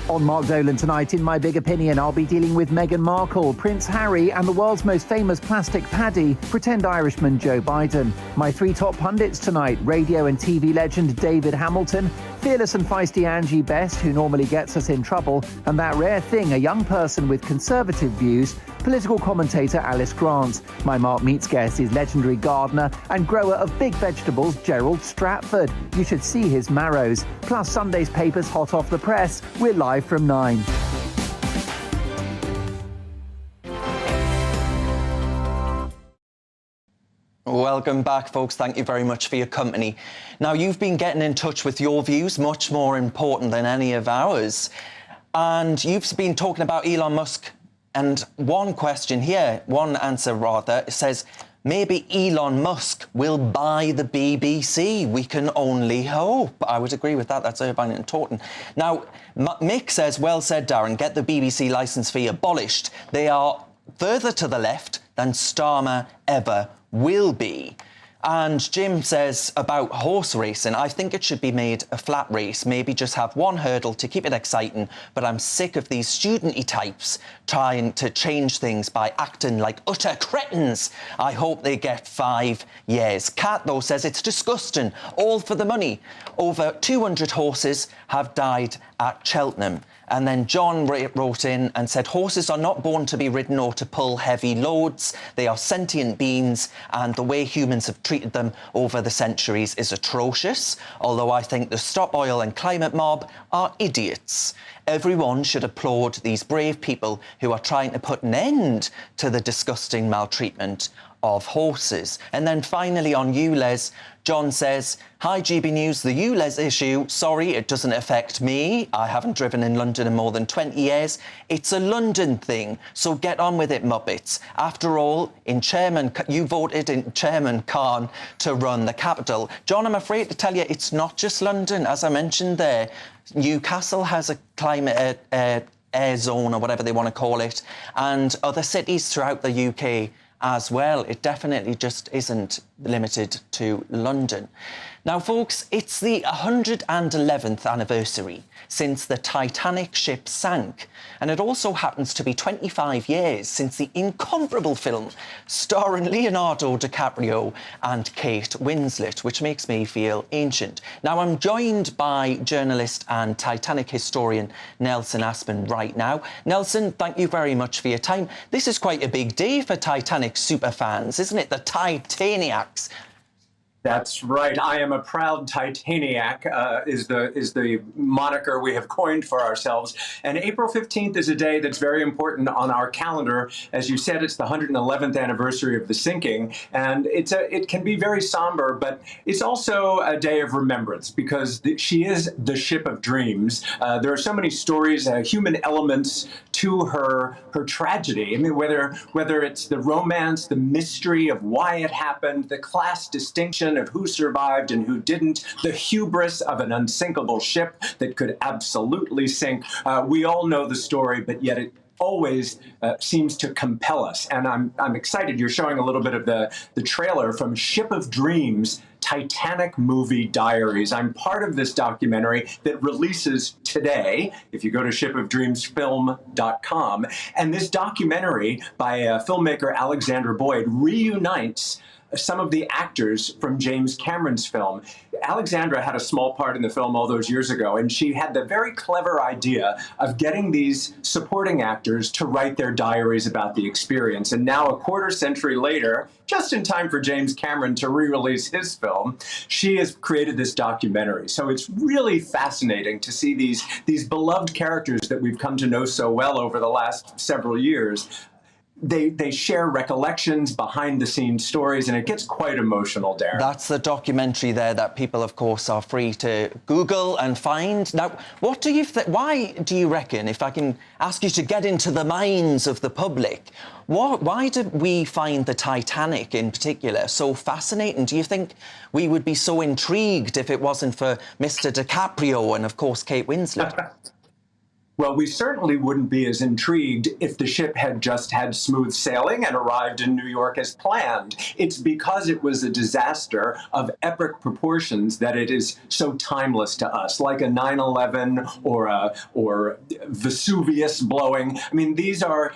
On Mark Dolan tonight, in My Big Opinion, I'll be dealing with Meghan Markle, Prince Harry and the world's most famous plastic paddy, pretend Irishman Joe Biden. My 3 top pundits tonight, radio and TV legend David Hamilton, fearless and feisty Angie Best, who normally gets us in trouble, and that rare thing, a young person with conservative views, political commentator Alice Grant. My Mark Meets guest is legendary gardener and grower of big vegetables Gerald Stratford. You should see his marrows. Plus Sunday's papers hot off the press. We're live from 9. Welcome back, folks. Thank you very much for your company. Now, you've been getting in touch with your views, much more important than any of ours. And you've been talking about Elon Musk. And one question here, one answer rather, says, maybe Elon Musk will buy the BBC. We can only hope. I would agree with that. That's Irvine and Taunton. Now, Mick says, well said, Darren, get the BBC licence fee abolished. They are further to the left than Starmer ever will be. And Jim says about horse racing, I think it should be made a flat race, maybe just have one hurdle to keep it exciting, but I'm sick of these student-y types trying to change things by acting like utter cretins. I hope they get 5 years. Kat, though, says it's disgusting, all for the money. Over 200 horses have died at Cheltenham. And then John wrote in and said, horses are not born to be ridden or to pull heavy loads. They are sentient beings, and the way humans have treated them over the centuries is atrocious, although I think the Stop Oil and Climate mob are idiots. Everyone should applaud these brave people who are trying to put an end to the disgusting maltreatment of horses. And then finally on ULEZ, John says, hi GB News, the ULEZ issue, sorry, it doesn't affect me. I haven't driven in London in more than 20 years. It's a London thing, so get on with it, Muppets. After all, you voted in Chairman Khan to run the capital. John, I'm afraid to tell you, it's not just London. As I mentioned there, Newcastle has a climate air zone, or whatever they want to call it, and other cities throughout the UK as well. It definitely just isn't limited to London. Now, folks, it's the 111th anniversary since the Titanic ship sank, and it also happens to be 25 years since the incomparable film starring Leonardo DiCaprio and Kate Winslet, which makes me feel ancient. Now, I'm joined by journalist and Titanic historian Nelson Aspin right now. Nelson, thank you very much for your time. This is quite a big day for Titanic superfans, isn't it? The Titaniacs. That's right. I am a proud Titaniac, is the moniker we have coined for ourselves. And April 15th is a day that's very important on our calendar. As you said, it's the 111th anniversary of the sinking, and it can be very somber, but it's also a day of remembrance because she is the ship of dreams. There are so many stories, human elements to her tragedy. I mean, whether it's the romance, the mystery of why it happened, the class distinction of who survived and who didn't, the hubris of an unsinkable ship that could absolutely sink. We all know the story, but yet it always seems to compel us. And I'm excited. You're showing a little bit of the trailer from Ship of Dreams, Titanic Movie Diaries. I'm part of this documentary that releases today, if you go to shipofdreamsfilm.com. And this documentary by filmmaker Alexandra Boyd reunites some of the actors from James Cameron's film. Alexandra had a small part in the film all those years ago, and she had the very clever idea of getting these supporting actors to write their diaries about the experience. And now, a quarter century later, just in time for James Cameron to re-release his film, she has created this documentary. So it's really fascinating to see these beloved characters that we've come to know so well over the last several years. They share recollections, behind-the-scenes stories, and it gets quite emotional, Darren. That's the documentary there that people, of course, are free to Google and find. Now, what do you why do you reckon, if I can ask you to get into the minds of the public, why do we find the Titanic in particular so fascinating? Do you think we would be so intrigued if it wasn't for Mr. DiCaprio and, of course, Kate Winslet? Well, we certainly wouldn't be as intrigued if the ship had just had smooth sailing and arrived in New York as planned. It's because it was a disaster of epic proportions that it is so timeless to us, like a 9/11 or Vesuvius blowing. I mean, these are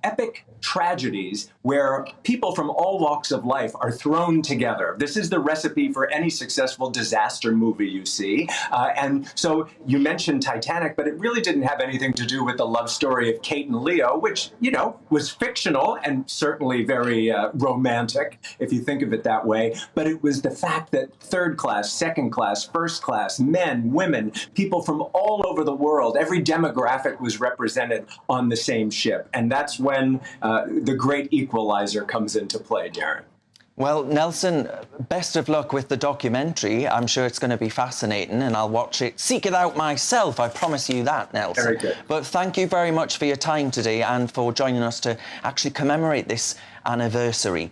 epic tragedies where people from all walks of life are thrown together. This is the recipe for any successful disaster movie you see. And so you mentioned Titanic, but it really didn't have anything to do with the love story of Kate and Leo, which, you know, was fictional and certainly very romantic, if you think of it that way. But it was the fact that third class, second class, first class, men, women, people from all over the world, every demographic was represented on the same ship. And that's when the great equalizer comes into play, Darren. Well, Nelson, best of luck with the documentary. I'm sure it's going to be fascinating, and I'll watch it, seek it out myself. I promise you that, Nelson. Very good. But thank you very much for your time today and for joining us to actually commemorate this anniversary.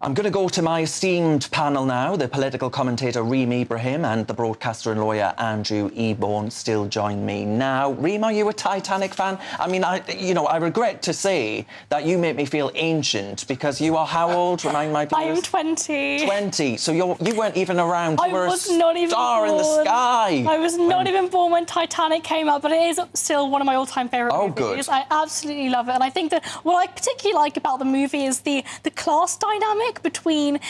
I'm going to go to my esteemed panel now. The political commentator Reem Ibrahim and the broadcaster and lawyer Andrew Eborn still join me now. Reem, are you a Titanic fan? I mean, I regret to say that you make me feel ancient because you are how old? Remind my viewers. I'm 20. 20. So you weren't even around. You were a not even star born. in the sky. I was not even born when Titanic came out, but it is still one of my all-time favourite movies. Good. I absolutely love it, and I think that what I particularly like about the movie is the class dynamic between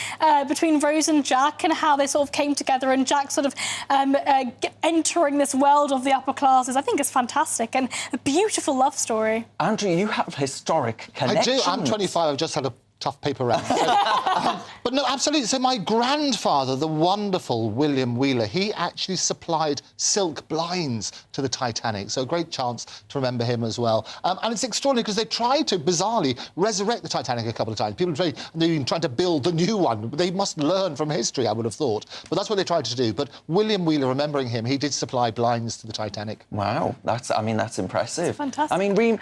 Rose and Jack, and how they sort of came together, and Jack sort of entering this world of the upper classes. I think it's fantastic and a beautiful love story. Andrew, you have historic connections. I do. I'm 25. I've just had a tough paper round. But no, absolutely. So my grandfather, the wonderful William Wheeler, he actually supplied silk blinds to the Titanic. So a great chance to remember him as well. And it's extraordinary because they tried to, bizarrely, resurrect the Titanic a couple of times. People have been trying to build the new one. They must learn from history, I would have thought. But that's what they tried to do. But William Wheeler, remembering him, he did supply blinds to the Titanic. Wow, that's impressive. It's fantastic. I mean, Reem,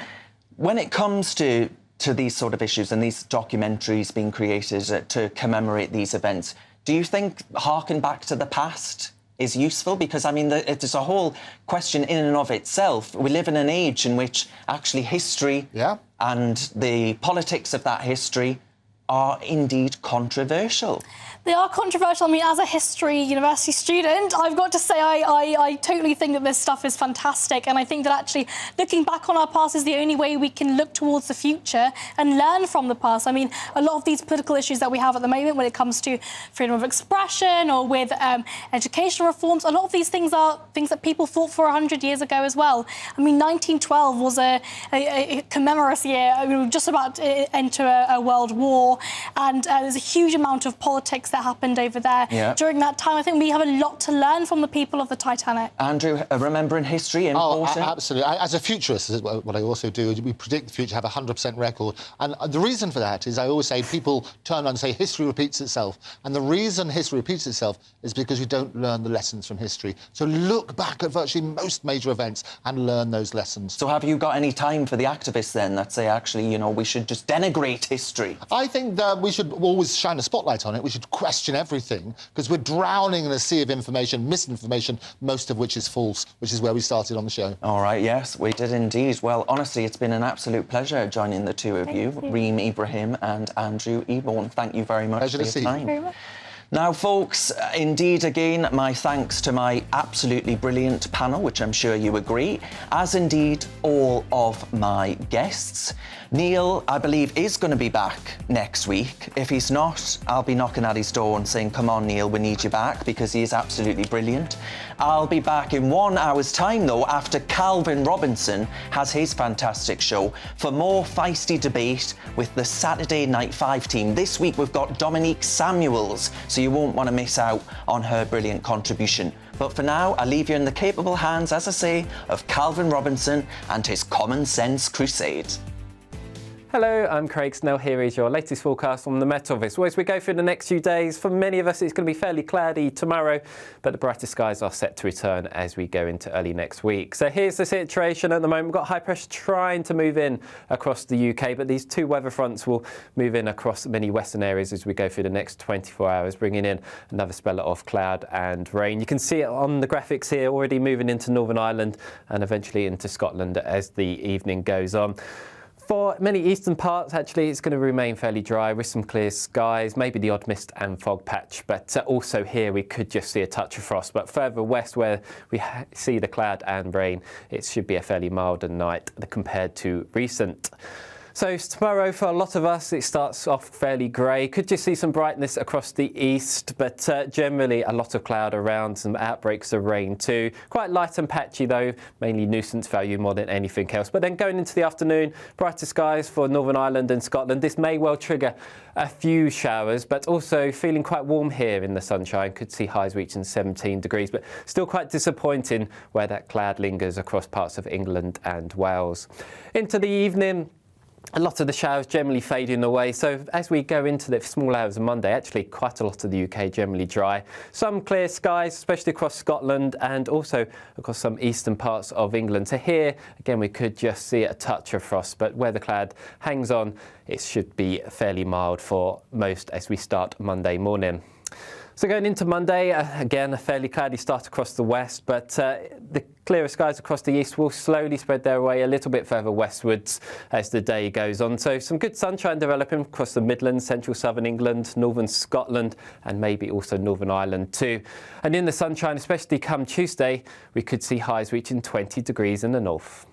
when it comes to these sort of issues and these documentaries being created to commemorate these events, do you think harking back to the past is useful? Because, I mean, it's a whole question in and of itself. We live in an age in which actually history and the politics of that history are indeed controversial. They are controversial. I mean, as a history university student, I've got to say I totally think that this stuff is fantastic, and I think that actually looking back on our past is the only way we can look towards the future and learn from the past. I mean, a lot of these political issues that we have at the moment when it comes to freedom of expression or with educational reforms, a lot of these things are things that people fought for 100 years ago as well. I mean, 1912 was a commemorous year. I mean, we were just about to enter a world war, and there's a huge amount of politics that happened over there during that time. I think we have a lot to learn from the people of the Titanic. Andrew, remembering history important? Oh, absolutely. As a futurist, this is what I also do. We predict the future, have a 100% record. And the reason for that is I always say people turn around and say history repeats itself. And the reason history repeats itself is because we don't learn the lessons from history. So look back at virtually most major events and learn those lessons. So have you got any time for the activists then that say, actually, you know, we should just denigrate history? I think that we should always shine a spotlight on it. We should question everything, because we're drowning in a sea of information, misinformation, most of which is false, which is where we started on the show. All right, yes, we did indeed. Well, honestly, it's been an absolute pleasure joining the two of you, Reem Ibrahim and Andrew Eborn. Thank you very much for your time. Thank you very much. Now, folks, indeed, again, my thanks to my absolutely brilliant panel, which I'm sure you agree, as indeed all of my guests. Neil, I believe, is going to be back next week. If he's not, I'll be knocking at his door and saying, come on, Neil, we need you back, because he is absolutely brilliant. I'll be back in 1 hour's time, though, after Calvin Robinson has his fantastic show for more feisty debate with the Saturday Night 5 team. This week, we've got Dominique Samuels, so you won't want to miss out on her brilliant contribution. But for now, I leave you in the capable hands, as I say, of Calvin Robinson and his Common Sense Crusade. Hello, I'm Craig Snell. Here is your latest forecast from the Met Office. Well, as we go through the next few days, for many of us it's going to be fairly cloudy tomorrow, but the brighter skies are set to return as we go into early next week. So here's the situation at the moment. We've got high pressure trying to move in across the UK, but these two weather fronts will move in across many western areas as we go through the next 24 hours, bringing in another spell of cloud and rain. You can see it on the graphics here, already moving into Northern Ireland and eventually into Scotland as the evening goes on. For many eastern parts, actually, it's going to remain fairly dry with some clear skies, maybe the odd mist and fog patch. But also here, we could just see a touch of frost. But further west, where we see the cloud and rain, it should be a fairly milder night compared to recent. So tomorrow, for a lot of us, it starts off fairly grey. Could just see some brightness across the east, but generally a lot of cloud around, some outbreaks of rain too. Quite light and patchy though, mainly nuisance value more than anything else. But then going into the afternoon, brighter skies for Northern Ireland and Scotland. This may well trigger a few showers, but also feeling quite warm here in the sunshine. Could see highs reaching 17 degrees, but still quite disappointing where that cloud lingers across parts of England and Wales. Into the evening, A lot of the showers generally fading away, so as we go into the small hours of Monday, actually quite a lot of the UK generally dry. Some clear skies, especially across Scotland and also across some eastern parts of England. So here, again, we could just see a touch of frost, but where the cloud hangs on, it should be fairly mild for most as we start Monday morning. So going into Monday, again, a fairly cloudy start across the west, but the clearer skies across the east will slowly spread their way a little bit further westwards as the day goes on. So some good sunshine developing across the Midlands, central southern England, northern Scotland, and maybe also Northern Ireland too. And in the sunshine, especially come Tuesday, we could see highs reaching 20 degrees in the north.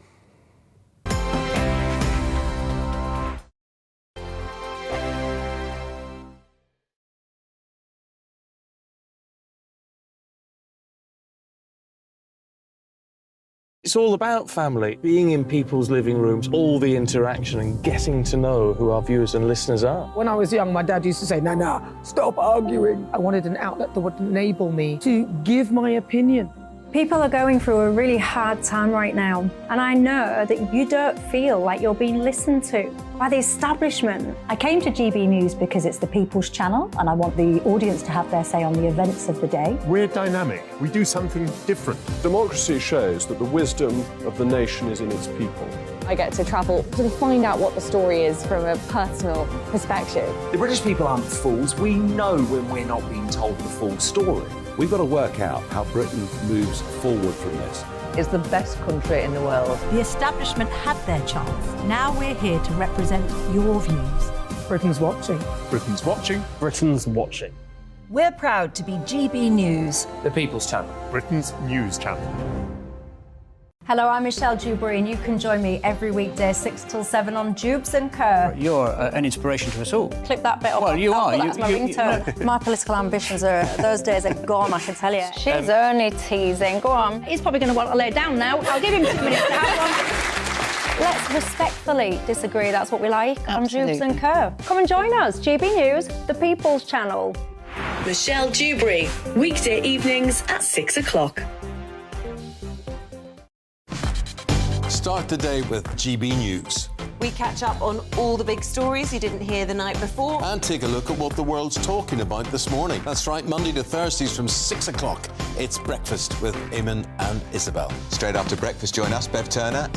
It's all about family, being in people's living rooms, all the interaction and getting to know who our viewers and listeners are. When I was young, my dad used to say, no, stop arguing. I wanted an outlet that would enable me to give my opinion. People are going through a really hard time right now, and I know that you don't feel like you're being listened to by the establishment. I came to GB News because it's the People's Channel, and I want the audience to have their say on the events of the day. We're dynamic. We do something different. Democracy shows that the wisdom of the nation is in its people. I get to travel to find out what the story is from a personal perspective. The British people aren't fools. We know when we're not being told the full story. We've got to work out how Britain moves forward from this. It's the best country in the world. The establishment had their chance. Now we're here to represent your views. Britain's watching. Britain's watching. Britain's watching. We're proud to be GB News. The People's Channel. Britain's news channel. Hello, I'm Michelle Dewberry, and you can join me every weekday 6 till 7 on Jubes and Co. You're an inspiration to us all. Clip that bit up. Well, you are. That's my ringtone. My political ambitions those days are gone, I can tell you. She's only teasing. Go on. He's probably going to want to lay down now. I'll give him 2 minutes to have one. Let's respectfully disagree. That's what we like on Jubes and Co. Come and join us. GB News, the People's Channel. Michelle Dewberry, weekday evenings at 6 o'clock. Start the day with GB News. We catch up on all the big stories you didn't hear the night before. And take a look at what the world's talking about this morning. That's right, Monday to Thursdays from 6 o'clock. It's Breakfast with Eamon and Isabel. Straight after breakfast, join us, Bev Turner.